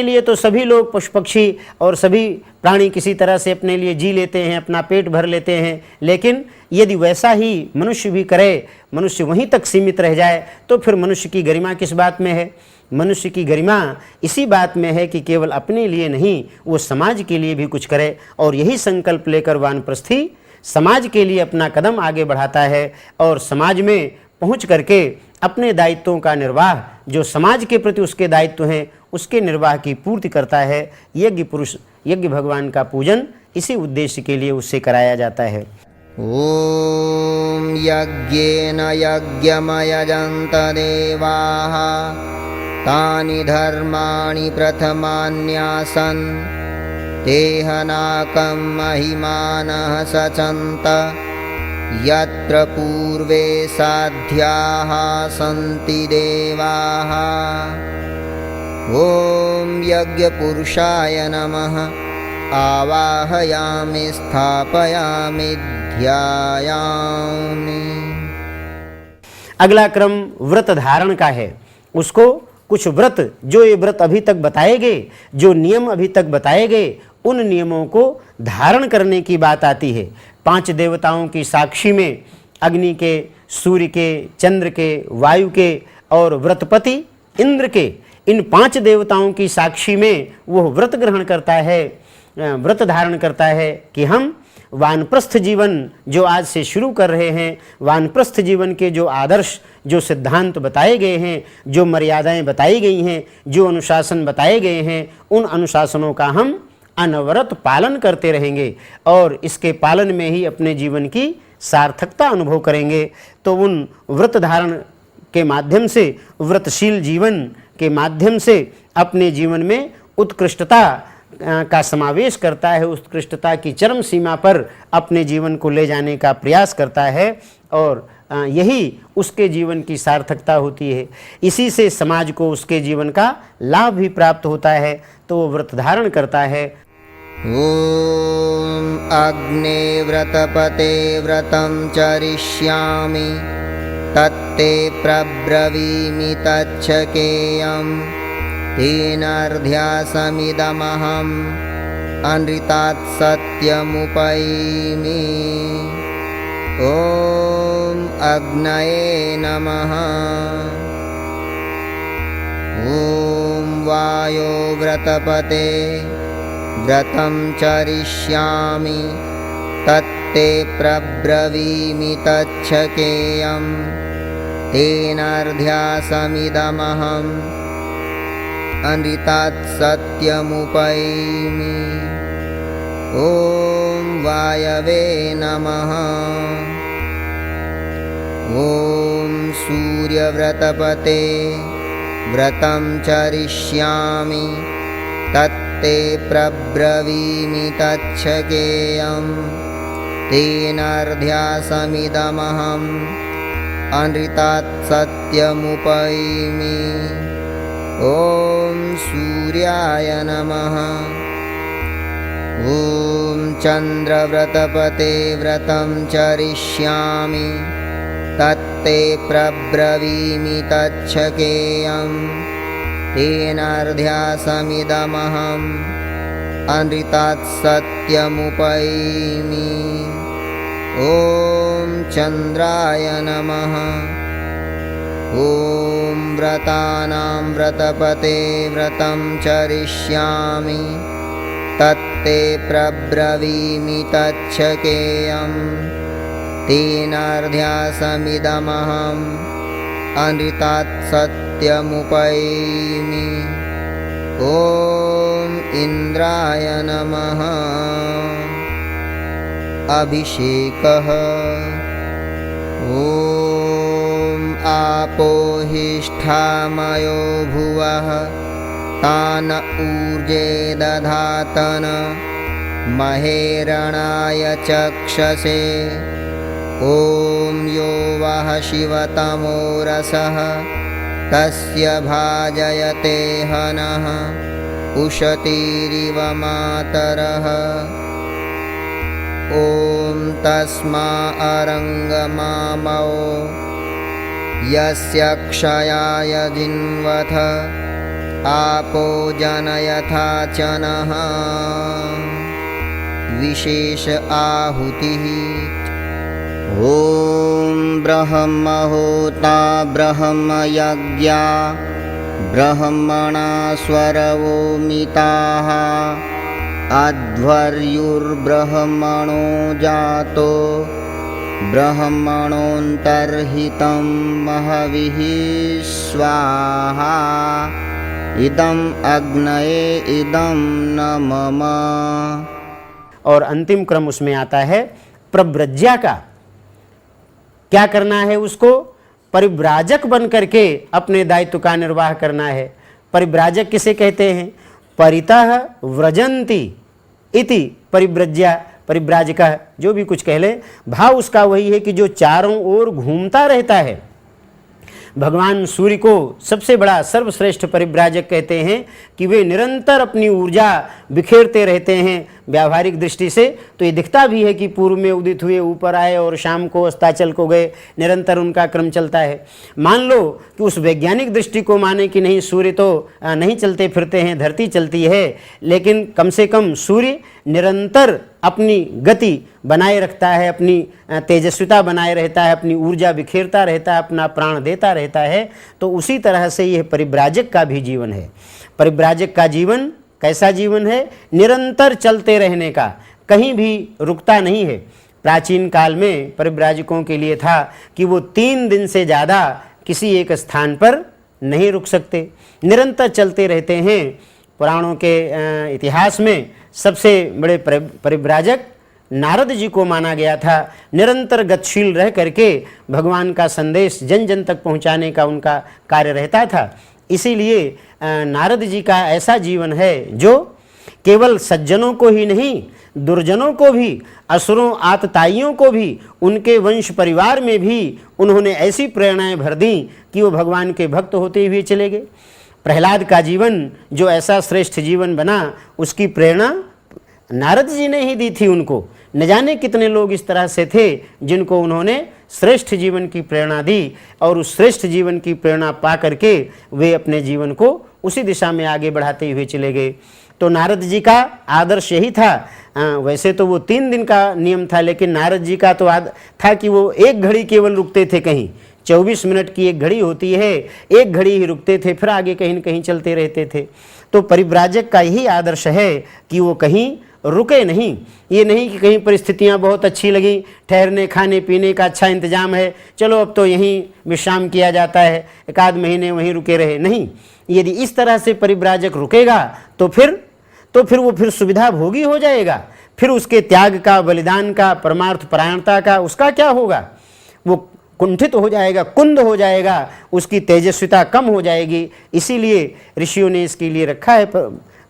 Speaker 9: लिए तो सभी लोग, पशु पक्षी और सभी प्राणी किसी तरह से अपने लिए जी लेते हैं, अपना पेट भर लेते हैं, लेकिन यदि वैसा ही मनुष्य भी करे, मनुष्य वहीं तक सीमित रह जाए तो फिर मनुष्य की गरिमा किस बात में है? मनुष्य की गरिमा इसी बात में है कि केवल अपने लिए नहीं, वो समाज के लिए भी कुछ करे। और यही संकल्प लेकर वानप्रस्थी समाज के लिए अपना कदम आगे बढ़ाता है और समाज में पहुंच करके अपने दायित्वों का निर्वाह, जो समाज के प्रति उसके दायित्व हैं, उसके निर्वाह की पूर्ति करता है। यज्ञ पुरुष, यज्ञ भगवान का पूजन इसी उद्देश्य के लिए उससे कराया जाता है।
Speaker 10: ॐ यज्ञेन यज्ञमयजन्त देवाः तानि धर्माणि प्रथमान्यासन् तेहनाकं महिमानः सचन्त यत्र पूर्वे साध्याः सन्ति देवाः। ॐ यज्ञपुरुषाय नमः। आवाहयामि स्थापयामि ध्यायामि।
Speaker 9: अगला क्रम व्रत धारण का है। उसको कुछ व्रत, जो ये व्रत अभी तक बताए गए, जो नियम अभी तक बताए गए, उन नियमों को धारण करने की बात आती है। 5 देवताओं की साक्षी में अग्नि के, सूर्य के, चंद्र के, वायु के और व्रतपति इंद्र के, इन 5 देवताओं की साक्षी में वह व्रत ग्रहण करता है, व्रत धारण करता है कि हम वानप्रस्थ जीवन जो आज से शुरू कर रहे हैं, वानप्रस्थ जीवन के जो आदर्श, जो सिद्धांत बताए गए हैं, जो मर्यादाएं बताई गई हैं, जो अनुशासन बताए गए हैं, उन अनुशासनों का हम अनवरत पालन करते रहेंगे और इसके पालन में ही अपने जीवन की सार्थकता अनुभव करेंगे। तो उन व्रत धारण के माध्यम से, व्रतशील जीवन के माध्यम से अपने जीवन में उत्कृष्टता का समावेश करता है, उत्कृष्टता की चरम सीमा पर अपने जीवन को ले जाने का प्रयास करता है और यही उसके जीवन की सार्थकता होती है। इसी से समाज को उसके जीवन का लाभ भी प्राप्त होता है, तो वो व्रत धारण करता है।
Speaker 10: ॐ अग्ने व्रतपते व्रतं चरिष्यामि तत्ते प्रब्रवीमि तच्छकेयं तेनार्ध्यासमिदमहम् अनृतात् सत्यमुपैमि। ॐ अग्नये नमः। ॐ वायो व्रतपते व्रतं चरिष्यामि तत्ते प्रब्रवीमि तच्छकेयं तेनार्ध्यासमिदमहम् अनृतात् सत्यमुपैमि। ॐ वायवे नमः। ॐ सूर्यव्रतपते व्रतं चरिष्यामि तत्ते प्रब्रवीमि तच्छकेयं तेनार्ध्यासमिदमहम् अनृतात् सत्यमुपैमि। ॐ सूर्याय नमः। ॐ चन्द्रव्रतपते व्रतं चरिष्यामि तत्ते प्रब्रवीमि तच्छकेयं तेनार्ध्यासमिदमहम् अनृतात् सत्यमुपैमि। ॐ चन्द्राय नमः। ॐ व्रतानां व्रतपते व्रतं चरिष्यामि तत्ते प्रब्रवीमि तच्छकेयं तेनार्ध्यासमिदमहम् अनृतात् सत्यमुपैमि। ॐ इन्द्राय नमः। अभिषेकः। ॐ आपोहिष्ठामयो भुवः तान ऊर्जे दधातन महेरणाय चक्षसे। ॐ यो वः शिवतमो रसः तस्य भाजयते हनः उशतीरिव मातरः। ॐ तस्मा अरङ्गमामौ यस्य क्षयाय जिन्वथ आपो जनयथा च नः। विशेष आहुतिः। ॐ ब्रह्महोता ब्रह्मयज्ञा ब्रह्मणा स्वरवोमिताः अध्वर्युर्ब्रह्मणो जातो ब्रह्मणोऽन्तर्हितं महविः स्वाहा। इदम् अग्नये इदं न मम।
Speaker 9: और अंतिम क्रम उसमें आता है प्रव्रज्या का। क्या करना है उसको? परिव्राजक बन करके अपने दायित्व का निर्वाह करना है। परिव्राजक किसे कहते हैं? परितः व्रजंती इति परिव्रज्या। परिव्राजकः जो भी कुछ कह ले, भाव उसका वही है कि जो चारों ओर घूमता रहता है। भगवान सूर्य को सबसे बड़ा सर्वश्रेष्ठ परिव्राजक कहते हैं कि वे निरंतर अपनी ऊर्जा बिखेरते रहते हैं। व्यावहारिक दृष्टि से तो ये दिखता भी है कि पूर्व में उदित हुए ऊपर आए और शाम को अस्ताचल को गए, निरंतर उनका क्रम चलता है। मान लो कि उस वैज्ञानिक दृष्टि को माने कि नहीं, सूर्य तो नहीं चलते फिरते हैं, धरती चलती है, लेकिन कम से कम सूर्य निरंतर अपनी गति बनाए रखता है, अपनी तेजस्विता बनाए रहता है, अपनी ऊर्जा बिखेरता रहता है, अपना प्राण देता रहता है। तो उसी तरह से यह परिव्राजक का भी जीवन है। परिव्राजक का जीवन कैसा जीवन है? निरंतर चलते रहने का, कहीं भी रुकता नहीं है। प्राचीन काल में परिव्राजकों के लिए था कि वो 3 दिन से ज़्यादा किसी एक स्थान पर नहीं रुक सकते, निरंतर चलते रहते हैं। पुराणों के इतिहास में सबसे बड़े परिव्राजक नारद जी को माना गया था। निरंतर गतिशील रह करके भगवान का संदेश जन जन तक पहुंचाने का उनका कार्य रहता था। इसीलिए नारद जी का ऐसा जीवन है जो केवल सज्जनों को ही नहीं, दुर्जनों को भी, असुरों आतताइयों को भी, उनके वंश परिवार में भी उन्होंने ऐसी प्रेरणाएं भर दी कि वो भगवान के भक्त होते हुए चले गए। प्रहलाद का जीवन जो ऐसा श्रेष्ठ जीवन बना, उसकी प्रेरणा नारद जी ने ही दी थी उनको। न जाने कितने लोग इस तरह से थे जिनको उन्होंने श्रेष्ठ जीवन की प्रेरणा दी, और उस श्रेष्ठ जीवन की प्रेरणा पा करके वे अपने जीवन को उसी दिशा में आगे बढ़ाते हुए चले गए। तो नारद जी का आदर्श यही था। वैसे तो वो 3 दिन का नियम था, लेकिन नारद जी का तो था कि वो 1 घड़ी केवल रुकते थे कहीं। 24 मिनट की एक घड़ी होती है, 1 घड़ी ही रुकते थे, फिर आगे कहीं न कहीं चलते रहते थे। तो परिव्राजक का यही आदर्श है कि वो कहीं रुके नहीं। ये नहीं कि कहीं परिस्थितियां बहुत अच्छी लगी, ठहरने खाने पीने का अच्छा इंतजाम है, चलो अब तो यहीं विश्राम किया जाता है, 1 आध महीने वहीं रुके रहे। नहीं, यदि इस तरह से परिव्राजक रुकेगा तो फिर वो फिर सुविधा भोगी हो जाएगा। फिर उसके त्याग का, बलिदान का, परमार्थ परायणता का उसका क्या होगा? वो कुंठित हो जाएगा, कुंद हो जाएगा, उसकी तेजस्विता कम हो जाएगी। इसीलिए ऋषियों ने इसके लिए रखा है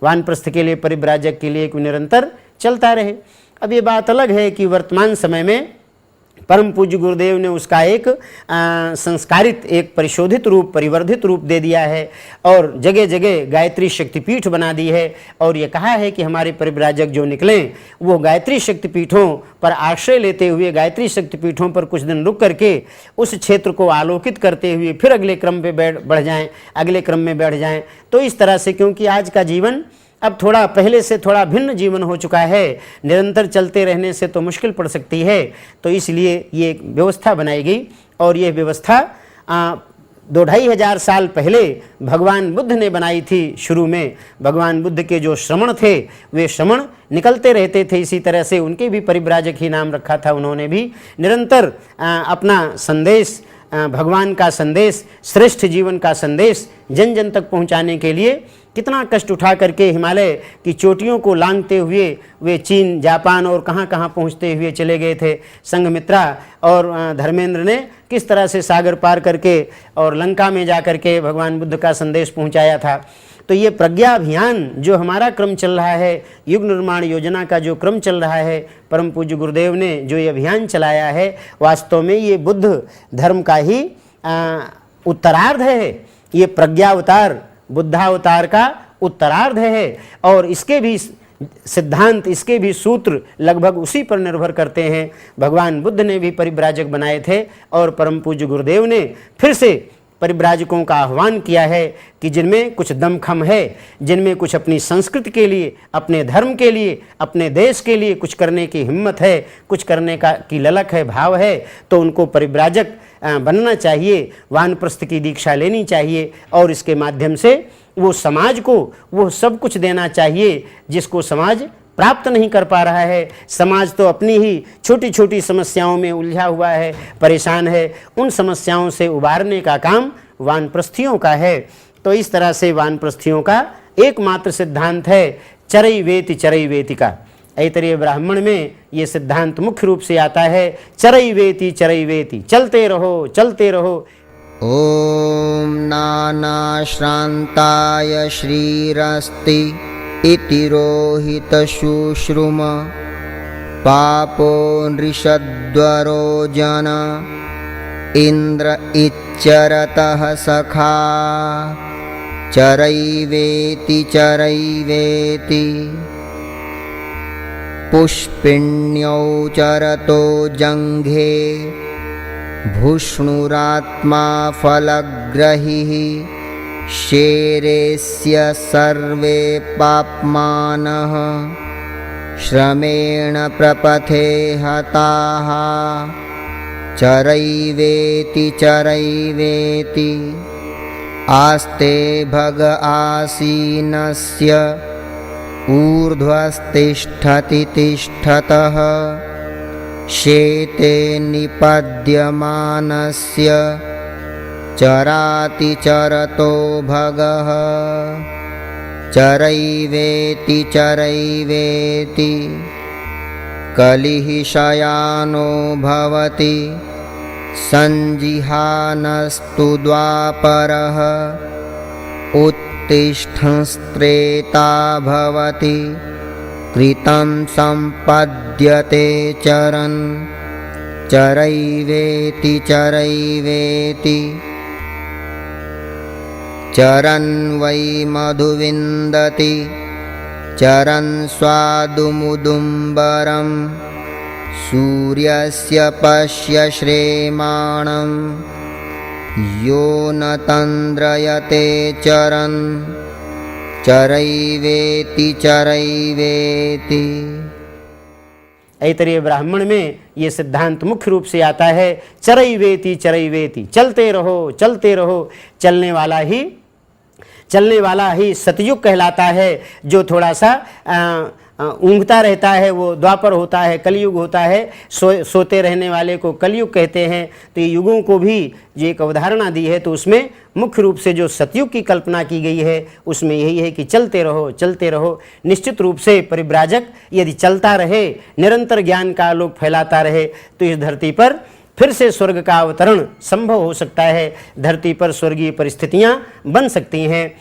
Speaker 9: वानप्रस्थ के लिए, परिव्राजक के लिए, कि निरंतर चलता रहे। अब ये बात अलग है कि वर्तमान समय में परम पूज्य गुरुदेव ने उसका एक संस्कारित, एक परिशोधित रूप, परिवर्धित रूप दे दिया है, और जगह जगह गायत्री शक्तिपीठ बना दी है। और ये कहा है कि हमारे परिव्राजक जो निकलें वो गायत्री शक्तिपीठों पर आश्रय लेते हुए, गायत्री शक्तिपीठों पर कुछ दिन रुक करके उस क्षेत्र को आलोकित करते हुए फिर अगले क्रम पे बढ़ जाएं, अगले क्रम में बैठ जाएं। तो इस तरह से, क्योंकि आज का जीवन अब थोड़ा पहले से थोड़ा भिन्न जीवन हो चुका है, निरंतर चलते रहने से तो मुश्किल पड़ सकती है, तो इसलिए ये एक व्यवस्था बनाई गई। और ये व्यवस्था 2-2.5 हजार साल पहले भगवान बुद्ध ने बनाई थी। शुरू में भगवान बुद्ध के जो श्रमण थे, वे श्रमण निकलते रहते थे। इसी तरह से उनके भी परिव्राजक ही नाम रखा था। उन्होंने भी निरंतर अपना संदेश, भगवान का संदेश, श्रेष्ठ जीवन का संदेश जन जन तक पहुंचाने के लिए कितना कष्ट उठा करके हिमालय की चोटियों को लांघते हुए वे चीन, जापान और कहाँ कहाँ पहुँचते हुए चले गए थे। संघमित्रा और धर्मेंद्र ने किस तरह से सागर पार करके और लंका में जा करके भगवान बुद्ध का संदेश पहुँचाया था। तो ये प्रज्ञा अभियान जो हमारा क्रम चल रहा है, युग निर्माण योजना का जो क्रम चल रहा है, परम पूज्य गुरुदेव ने जो ये अभियान चलाया है, वास्तव में ये बुद्ध धर्म का ही उत्तरार्ध है। ये प्रज्ञावतार, बुद्धावतार का उत्तरार्ध है, और इसके भी सिद्धांत, इसके भी सूत्र लगभग उसी पर निर्भर करते हैं। भगवान बुद्ध ने भी परिव्राजक बनाए थे, और परम पूज्य गुरुदेव ने फिर से परिव्राजकों का आह्वान किया है कि जिनमें कुछ दमखम है, जिनमें कुछ अपनी संस्कृति के लिए, अपने धर्म के लिए, अपने देश के लिए कुछ करने की हिम्मत है, कुछ करने की ललक है, भाव है, तो उनको परिव्राजक बनना चाहिए, वानप्रस्थ की दीक्षा लेनी चाहिए, और इसके माध्यम से वो समाज को वो सब कुछ देना चाहिए जिसको समाज प्राप्त नहीं कर पा रहा है। समाज तो अपनी ही छोटी छोटी समस्याओं में उलझा हुआ है, परेशान है। उन समस्याओं से उबारने का काम वानप्रस्थियों का है। तो इस तरह से वानप्रस्थियों का एकमात्र सिद्धांत है चरई वेति का। ऐतरेय ब्राह्मण में ये सिद्धांत मुख्य रूप से आता है, चरई वेति, चलते रहो, चलते रहो।
Speaker 10: ओम नानाश्रान्ताय श्रीरस्ति इति रोहित शुश्रुम पापो नृषद्वरो जन इंद्र इच्चरतः सखा चरैवेति पुष्पिण्यौ चरतो जंघे भूष्णुरात्मा फलग्रहिः शेरेस्य सर्वे पाप्मानः श्रमेण प्रपथे हताः चरैवेति आस्ते भग आसीनस्य ऊर्ध्वस्तिष्ठति तिष्ठतः शेते निपद्यमानस्य चराति चरतो भगः चरैवेति कलिः शयानो भवति सञ्जिहानस्तु द्वापरः तिष्ठंस्त्रेता भवति कृतं सम्पद्यते चरन् चरैवेति चरैवेति चरन् वै मधुविन्दति चरन् स्वादुमुदुम्बरम् सूर्यस्य पश्य श्रेमाणं यो न तन्द्रयते चरन् चरैवेति चरैवेति।
Speaker 9: ऐतरेय ब्राह्मण में ये सिद्धांत मुख्य रूप से आता है, चरैवेति चरैवेति, चलते रहो चलते रहो। चलने वाला ही सतयुग कहलाता है। जो थोड़ा सा ऊँघता रहता है वो द्वापर होता है, कलयुग होता है। सोते रहने वाले को कलयुग कहते हैं। तो ये युगों को भी जो एक अवधारणा दी है, तो उसमें मुख्य रूप से जो सतयुग की कल्पना की गई है उसमें यही है कि चलते रहो चलते रहो। निश्चित रूप से परिव्राजक यदि चलता रहे, निरंतर ज्ञान का आलोक फैलाता रहे, तो इस धरती पर फिर से स्वर्ग का अवतरण संभव हो सकता है। धरती पर स्वर्गीय परिस्थितियां बन सकती हैं।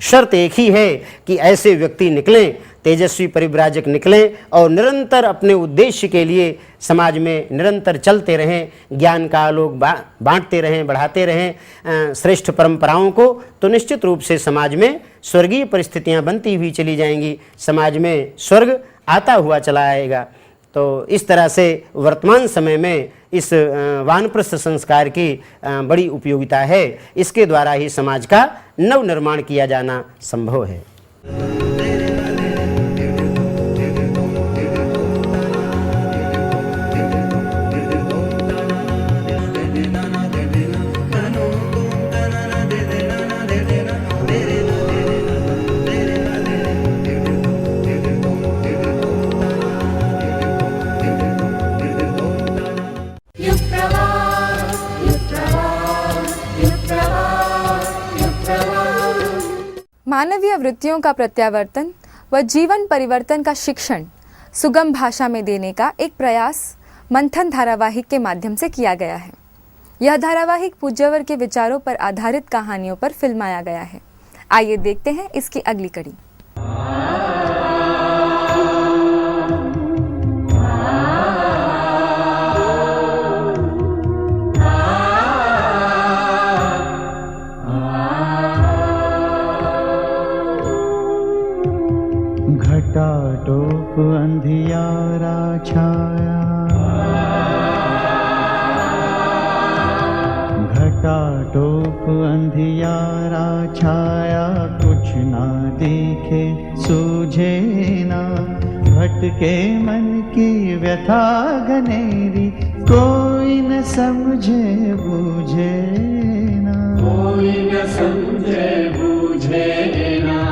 Speaker 9: शर्त एक ही है कि ऐसे व्यक्ति निकलें, तेजस्वी परिव्राजक निकलें और निरंतर अपने उद्देश्य के लिए समाज में निरंतर चलते रहें, ज्ञान का आलोक बांटते रहें, बढ़ाते रहें श्रेष्ठ परंपराओं को। तो निश्चित रूप से समाज में स्वर्गीय परिस्थितियां बनती हुई चली जाएंगी, समाज में स्वर्ग आता हुआ चला आएगा। तो इस तरह से वर्तमान समय में इस वानप्रस्थ संस्कार की बड़ी उपयोगिता है। इसके द्वारा ही समाज का नव निर्माण किया जाना संभव है।
Speaker 2: मानवीय वृत्तियों का प्रत्यावर्तन व जीवन परिवर्तन का शिक्षण सुगम भाषा में देने का एक प्रयास मंथन धारावाहिक के माध्यम से किया गया है। यह धारावाहिक पूज्यवर के विचारों पर आधारित कहानियों पर फिल्माया गया है। आइए देखते हैं इसकी अगली कड़ी।
Speaker 1: घटाटोप अंधियारा छाया, घटाटोप अंधियारा छाया, कुछ ना देखे सूझे ना, भटके मन की व्यथा घनेरी, कोई न समझे बूझे ना, कोई न समझे बूझे ना।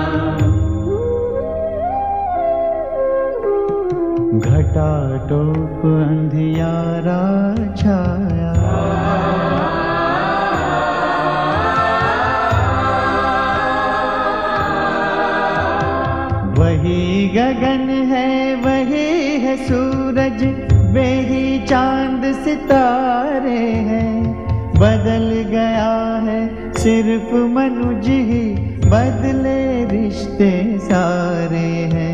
Speaker 1: घटाटोप अंधियारा छाया, वही गगन है वही है सूरज, वे ही चांद सितारे हैं। बदल गया है सिर्फ मनुज ही, बदले रिश्ते सारे हैं।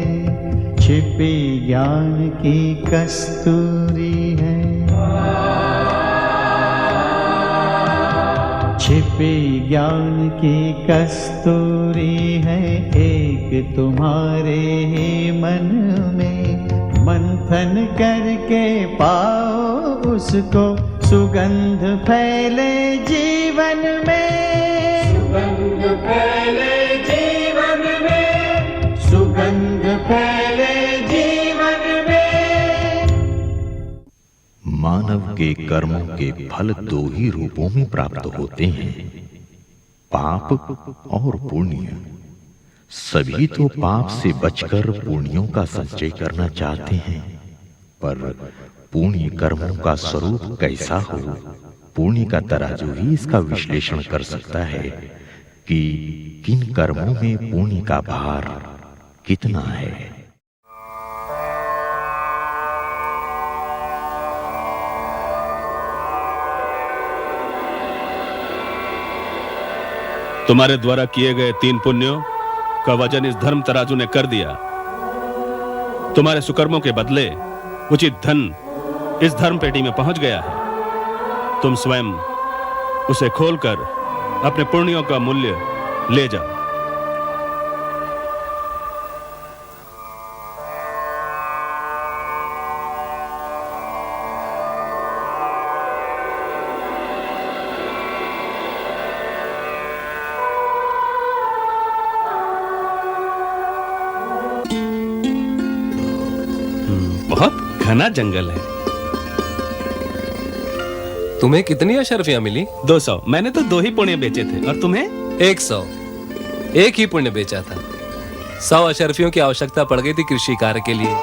Speaker 1: छिपी ज्ञान की कस्तूरी है, छिपी ज्ञान की कस्तूरी है, एक तुम्हारे ही मन में। मंथन करके पाओ उसको, सुगंध फैले जीवन में, सुगंध फैले जीवन में, सुगंध फैले जीवन में।
Speaker 11: मानव के कर्मों के फल दो ही रूपों में प्राप्त होते हैं, पाप और पुण्य। सभी तो पाप से बचकर पुण्यों का संचय करना चाहते हैं, पर पुण्य कर्मों का स्वरूप कैसा हो, पुण्य का तराजू ही इसका विश्लेषण कर सकता है कि किन कर्मों में पुण्य का भार कितना है।
Speaker 12: तुम्हारे द्वारा किए गए 3 पुण्यों का वजन इस धर्म तराजू ने कर दिया। तुम्हारे सुकर्मों के बदले उचित धन इस धर्म पेटी में पहुंच गया है। तुम स्वयं उसे खोलकर अपने पुण्यों का मूल्य ले जाओ। बहुत घना जंगल है।
Speaker 13: तुम्हें कितनी अशर्फियां मिली?
Speaker 12: 200। मैंने तो 2 ही पुण्य बेचे थे। और तुम्हें?
Speaker 13: 100। एक ही पुण्य बेचा था। 100 अशर्फियों की आवश्यकता पड़ गई थी कृषि कार्य के लिए,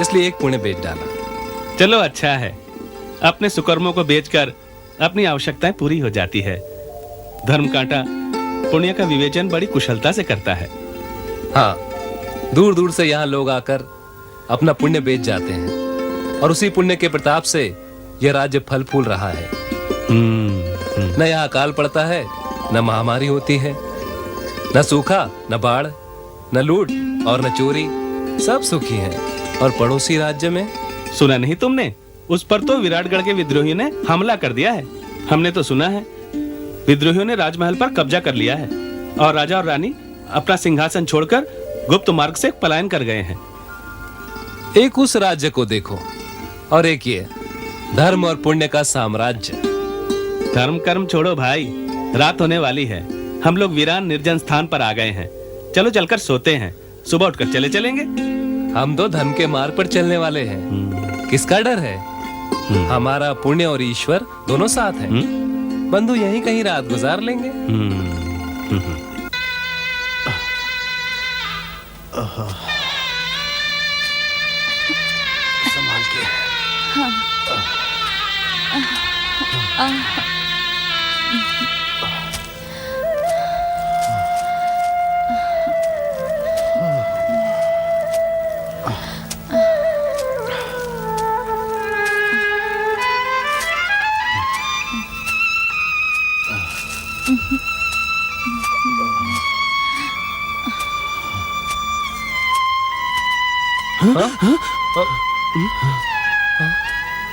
Speaker 13: इसलिए 1 पुण्य बेच डाला।
Speaker 12: चलो अच्छा है, अपने सुकर्मों को बेचकर अपनी आवश्यकताएं पूरी हो जाती है। धर्म कांटा पुण्य का विवेचन बड़ी कुशलता से करता है।
Speaker 13: हाँ, दूर दूर से यहाँ लोग आकर अपना पुण्य बेच जाते हैं और उसी पुण्य के प्रताप से यह राज्य फल फूल रहा है। न यहाँ अकाल पड़ता है, न महामारी होती है, न सूखा, न बाढ़, न लूट और न चोरी, सब सुखी हैं। और पड़ोसी राज्य में
Speaker 12: सुना नहीं तुमने? उस पर तो विराटगढ़ के विद्रोहियों ने हमला कर दिया है। हमने तो सुना है विद्रोहियों ने राजमहल पर कब्जा कर लिया है और राजा और रानी अपना सिंहासन छोड़कर गुप्त मार्ग से पलायन कर गए हैं।
Speaker 13: एक उस राज्य को देखो और एक ये धर्म और पुण्य का साम्राज्य।
Speaker 12: धर्म कर्म छोड़ो भाई, रात होने वाली है। हम लोग वीरान निर्जन स्थान पर आ गए हैं। चलो चलकर सोते हैं, सुबह उठकर चले चलेंगे।
Speaker 13: हम तो धर्म के मार्ग पर चलने वाले हैं, किसका डर है? हमारा पुण्य और ईश्वर दोनों साथ हैं। बंधु यहीं कहीं रात गुजार लेंगे। संभाल के।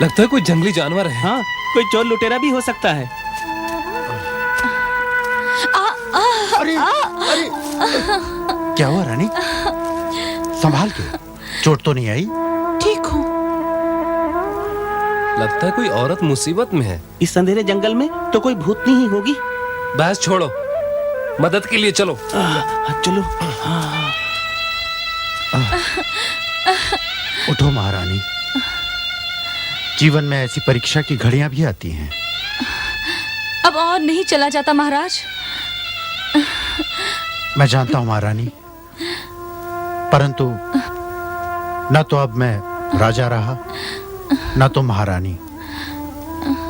Speaker 13: लगता है कोई जंगली जानवर है।
Speaker 12: हाँ, कोई चोर लुटेरा भी हो सकता है।
Speaker 14: अरे अरे क्या हुआ रानी? संभाल के, चोट तो नहीं आई?
Speaker 7: ठीक हूँ।
Speaker 13: लगता है कोई औरत मुसीबत में है।
Speaker 12: इस अंधेरे जंगल में तो कोई भूतनी ही होगी।
Speaker 13: बहस छोड़ो, मदद के लिए चलो।
Speaker 12: चलो।
Speaker 14: उठो महारानी, जीवन में ऐसी परीक्षा की घड़ियां भी आती हैं।
Speaker 7: अब और नहीं चला जाता महाराज।
Speaker 14: मैं जानता हूं महारानी, परंतु न तो अब मैं राजा रहा न तो महारानी।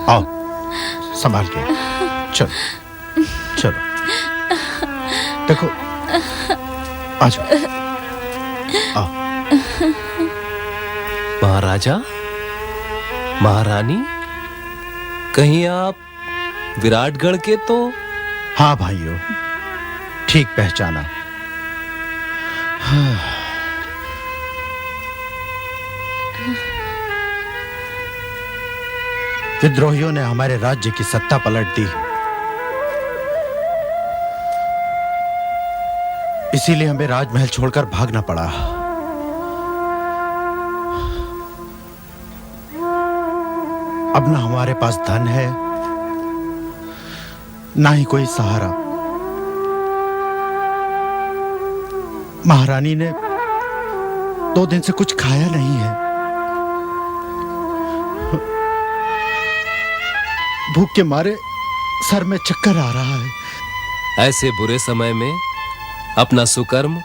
Speaker 14: आओ संभाल के, चलो चलो। देखो, आ जाओ, आओ।
Speaker 13: महाराजा, महारानी, कहीं आप विराटगढ़ के तो?
Speaker 14: हाँ भाइयों, ठीक पहचाना। विद्रोहियों ने हमारे राज्य की सत्ता पलट दी, इसीलिए हमें राजमहल छोड़कर भागना पड़ा। अब ना हमारे पास धन है, ना ही कोई सहारा। महारानी ने 2 दिन से कुछ खाया नहीं है। भूख के मारे सर में चक्कर आ रहा है।
Speaker 13: ऐसे बुरे समय में अपना सुकर्म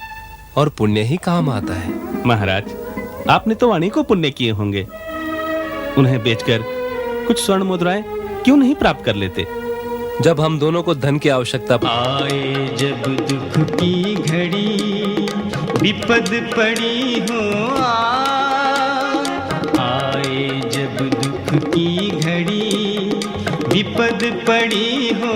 Speaker 13: और पुण्य ही काम आता है।
Speaker 12: महाराज, आपने तो अनेकों पुण्य किए होंगे, उन्हें बेचकर कुछ स्वर्ण मुद्राएं क्यों नहीं प्राप्त कर लेते?
Speaker 13: जब हम दोनों को धन की आवश्यकता
Speaker 1: आए जब दुख की घड़ी, विपद पड़ी हो आए जब दुख की घड़ी, विपद पड़ी हो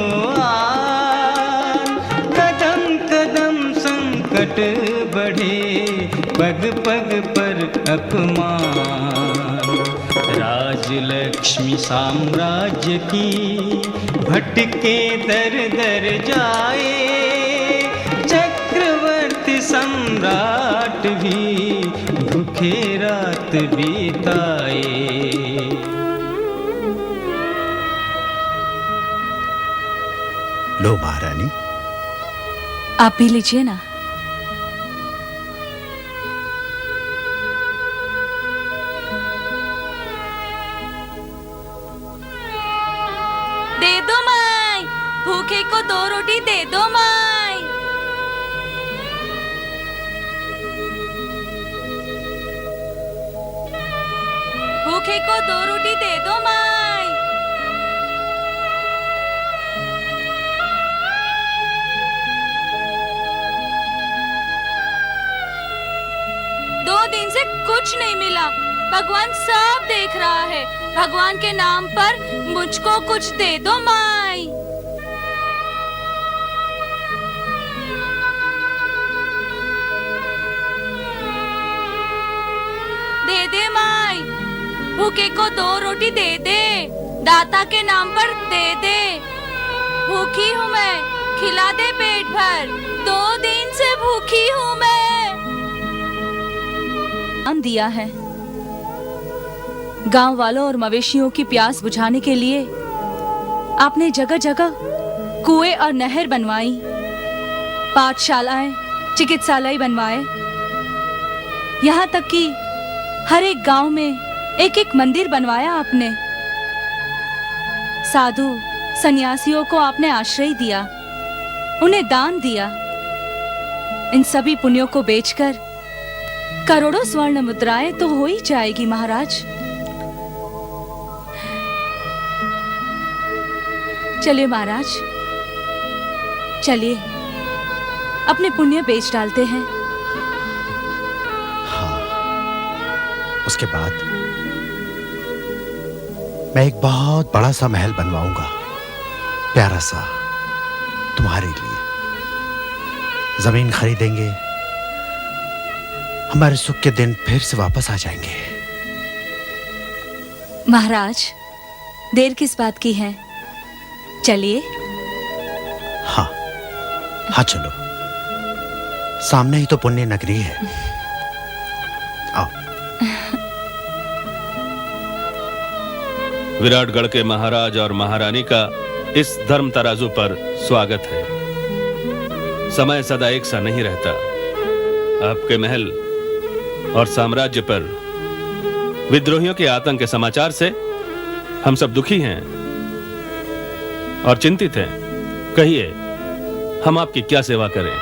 Speaker 1: पग पग पर अपमान। राजलक्ष्मी साम्राज्य की भटके दर दर जाए, चक्रवर्ती सम्राट भी भूखे रात बिताए।
Speaker 14: लो महारानी,
Speaker 15: आप भी लीजिए ना।
Speaker 7: दे दो माई, भूखे को 2 रोटी दे दो माई। भूखे को 2 रोटी दे दो माई। दो दिन से कुछ नहीं मिला, भगवान सब देख रहा है। भगवान के नाम पर मुझको कुछ दे दो माई। दे दे माई, भूखे को 2 रोटी दे दे, दाता के नाम पर दे दे। भूखी हूँ मैं, खिला दे पेट भर, 2 दिन से भूखी हूँ मैं।
Speaker 15: दिया है गांव वालों और मवेशियों की प्यास बुझाने के लिए आपने जगह जगह कुएं और नहर बनवाई, पाठशालाएं, चिकित्सालय बनवाए। यहाँ तक कि हर एक गांव में एक एक मंदिर बनवाया आपने। साधु सन्यासियों को आपने आश्रय दिया, उन्हें दान दिया। इन सभी पुण्यों को बेचकर करोड़ों स्वर्ण मुद्राएं तो हो ही जाएगी महाराज। चलिए महाराज, चलिए अपने पुण्य बेच डालते हैं।
Speaker 14: हाँ, उसके बाद मैं एक बहुत बड़ा सा महल बनवाऊंगा, प्यारा सा, तुम्हारे लिए। जमीन खरीदेंगे, हमारे सुख के दिन फिर से वापस आ जाएंगे।
Speaker 15: महाराज, देर किस बात की है, चलिए।
Speaker 14: हाँ हाँ, चलो, सामने ही तो पुण्य नगरी है। आओ।
Speaker 12: विराटगढ़ के महाराज और महारानी का इस धर्म तराजू पर स्वागत है। समय सदा एक सा नहीं रहता। आपके महल और साम्राज्य पर विद्रोहियों के आतंक के समाचार से हम सब दुखी हैं और चिंतित हैं। कहिए, हम आपकी क्या सेवा करें?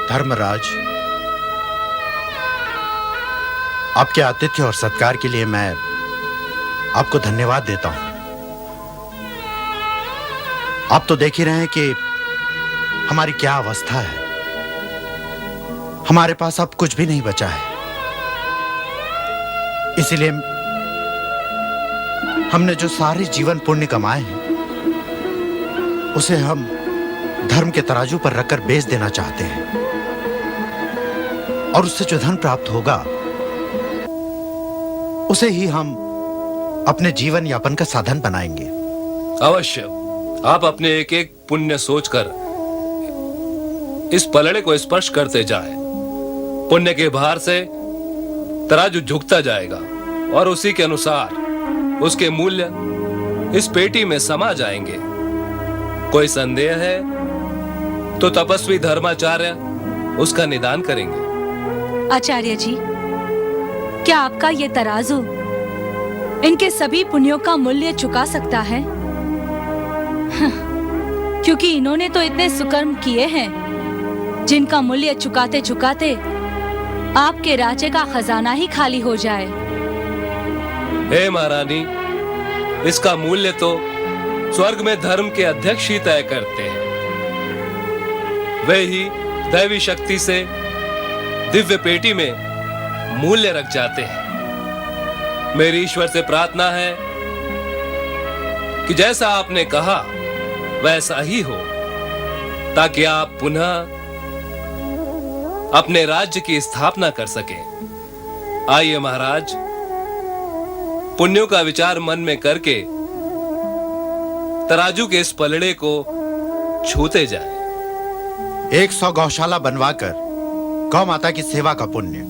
Speaker 14: धर्मराज, आपके आतिथ्य और सत्कार के लिए मैं आपको धन्यवाद देता हूं। आप तो देख ही रहे हैं कि हमारी क्या अवस्था है। हमारे पास अब कुछ भी नहीं बचा है। इसीलिए हमने जो सारे जीवन पुण्य कमाए हैं, उसे हम धर्म के तराजू पर रखकर बेच देना चाहते हैं। और उससे जो धन प्राप्त होगा, उसे ही हम अपने जीवन यापन का साधन बनाएंगे।
Speaker 13: अवश्य, आप अपने एक एक पुण्य सोचकर इस पलड़े को स्पर्श करते जाए। पुण्य के भार से तराजू झुकता जाएगा और उसी के अनुसार उसके मूल्य इस पेटी में समा जाएंगे। कोई संदेह है तो तपस्वी धर्माचार्य उसका निदान करेंगे।
Speaker 15: आचार्य जी, क्या आपका ये तराजू इनके सभी पुण्यों का मूल्य चुका सकता है? क्योंकि इन्होंने तो इतने सुकर्म किए हैं जिनका मूल्य चुकाते चुकाते आपके राज्य का खजाना ही खाली हो जाए।
Speaker 13: हे महारानी, इसका मूल्य तो स्वर्ग में धर्म के अध्यक्ष ही तय करते हैं। वे ही दैवी शक्ति से दिव्य पेटी में मूल्य रख जाते हैं। मेरी ईश्वर से प्रार्थना है कि जैसा आपने कहा वैसा ही हो, ताकि आप पुनः अपने राज्य की स्थापना कर सके। आइए महाराज, पुण्यों का विचार मन में करके तराजू के इस पलड़े को छूते जाए।
Speaker 14: 100 गौशाला बनवाकर गौ माता की सेवा का पुण्य।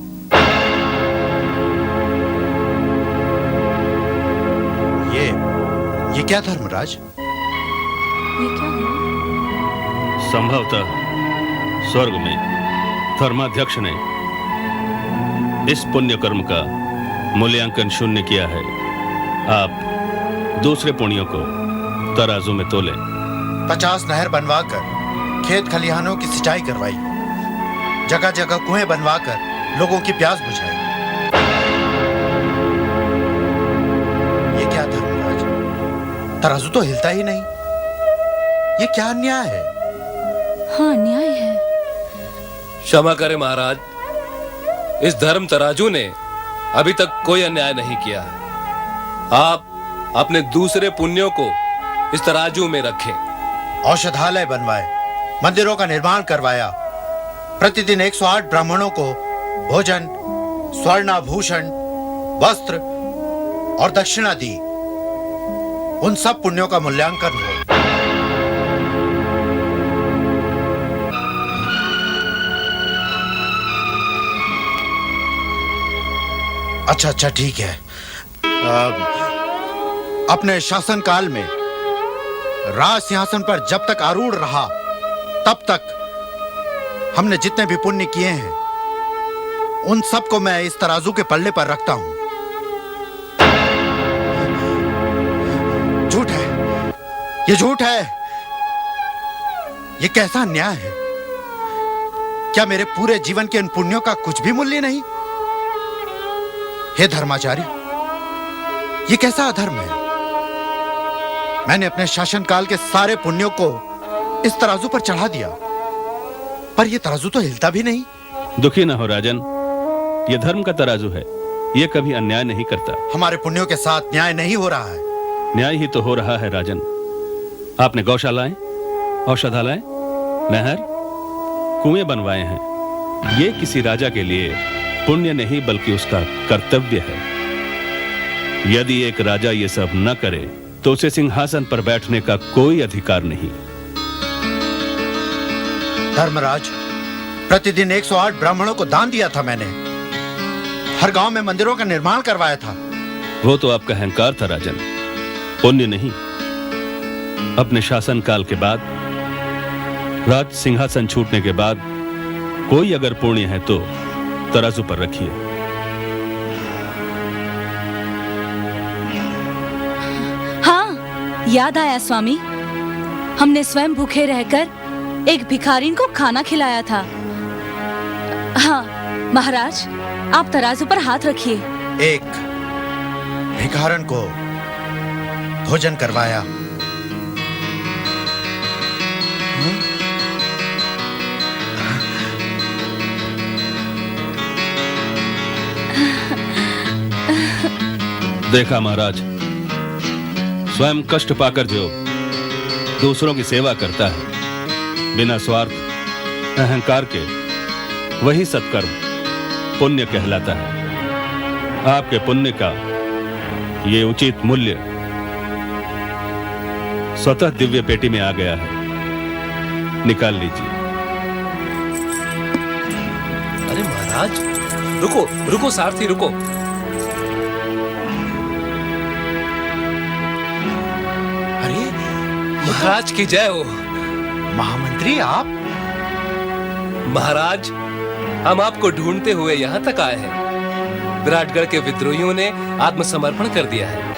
Speaker 14: ये क्या धर्मराज?
Speaker 12: संभवतः स्वर्ग में धर्माध्यक्ष ने इस पुण्य कर्म का मूल्यांकन शून्य किया है। आप दूसरे पुण्यों को तराजू में तोलें।
Speaker 14: 50 नहर बनवाकर खेत खलिहानों की सिंचाई करवाई, जगह जगह कुएं बनवाकर लोगों की प्यास बुझाई। ये क्या धर्मराज? तराजू तो हिलता ही नहीं। ये क्या अन्याय है?
Speaker 15: हाँ, अन्याय है।
Speaker 13: क्षमा करें महाराज, इस धर्म तराजू ने अभी तक कोई अन्याय नहीं किया है। आप अपने दूसरे पुण्यों को इस तराजू में रखें।
Speaker 14: औषधालय बनवाए, मंदिरों का निर्माण करवाया, प्रतिदिन 108 ब्राह्मणों को भोजन, स्वर्णाभूषण, वस्त्र और दक्षिणा दी। उन सब पुण्यों का मूल्यांकन हो। अच्छा ठीक है। अपने शासनकाल में राज सिंहासन पर जब तक आरूढ़ रहा तब तक हमने जितने भी पुण्य किए हैं उन सबको मैं इस तराजू के पल्ले पर रखता हूं। झूठ है, ये झूठ है। ये कैसा अन्याय है? क्या मेरे पूरे जीवन के इन पुण्यों का कुछ भी मूल्य नहीं? हे धर्माचार्य, ये कैसा अधर्म है? मैंने अपने शासनकाल के सारे पुण्यों को इस तराजू पर चढ़ा दिया, पर यह तराजू तो हिलता भी नहीं।
Speaker 12: दुखी न हो राजन, ये धर्म का तराजू है, ये कभी अन्याय नहीं करता।
Speaker 14: हमारे पुण्यों के साथ न्याय नहीं हो रहा है।
Speaker 12: न्याय ही तो हो रहा है राजन। आपने गौशालाएं, औषधालय, नहर, कुएं बनवाए हैं। ये किसी राजा के लिए पुण्य नहीं बल्कि उसका कर्तव्य है। यदि एक राजा ये सब न करे तो उसे सिंहासन पर बैठने का कोई अधिकार नहीं।
Speaker 14: धर्मराज, प्रतिदिन 108 ब्राह्मणों को दान दिया था मैंने। हर गांव में मंदिरों का निर्माण करवाया था।
Speaker 12: वो तो आपका अहंकार था राजन, पुण्य नहीं। अपने शासनकाल के बाद, राज सिंहासन छूटने के बाद कोई अगर पुण्य है तो तराजू पर रखिए।
Speaker 15: हाँ, याद आया स्वामी, हमने स्वयं भूखे रहकर एक भिखारिन को खाना खिलाया था। हाँ महाराज, आप तराजू पर हाथ रखिए।
Speaker 14: एक भिखारन को भोजन करवाया।
Speaker 12: देखा महाराज, स्वयं कष्ट पाकर जो दूसरों की सेवा करता है बिना स्वार्थ अहंकार के, वही सत्कर्म पुण्य कहलाता है। आपके पुण्य का ये उचित मूल्य स्वतः दिव्य पेटी में आ गया है, निकाल लीजिए।
Speaker 13: अरे महाराज, रुको रुको सारथी, रुको।
Speaker 14: अरे
Speaker 13: महाराज की जय हो।
Speaker 14: महामंत्री आप?
Speaker 13: महाराज, हम आपको ढूंढते हुए यहाँ तक आए हैं। विराटगढ़ के विद्रोहियों ने आत्मसमर्पण कर दिया है।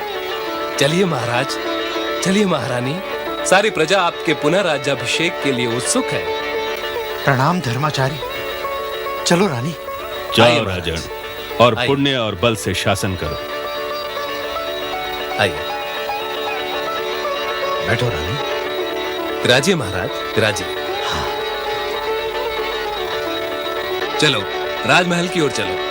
Speaker 13: चलिए महाराज, चलिए महारानी, सारी प्रजा आपके पुनः राज्याभिषेक के लिए उत्सुक है।
Speaker 14: प्रणाम धर्माचारी। चलो रानी।
Speaker 12: जाओ राजन, और पुण्य और बल से शासन करो।
Speaker 13: आइए,
Speaker 14: बैठो रानी।
Speaker 13: विराजिए महाराज, विराजिए। चलो राजमहल की ओर चलो।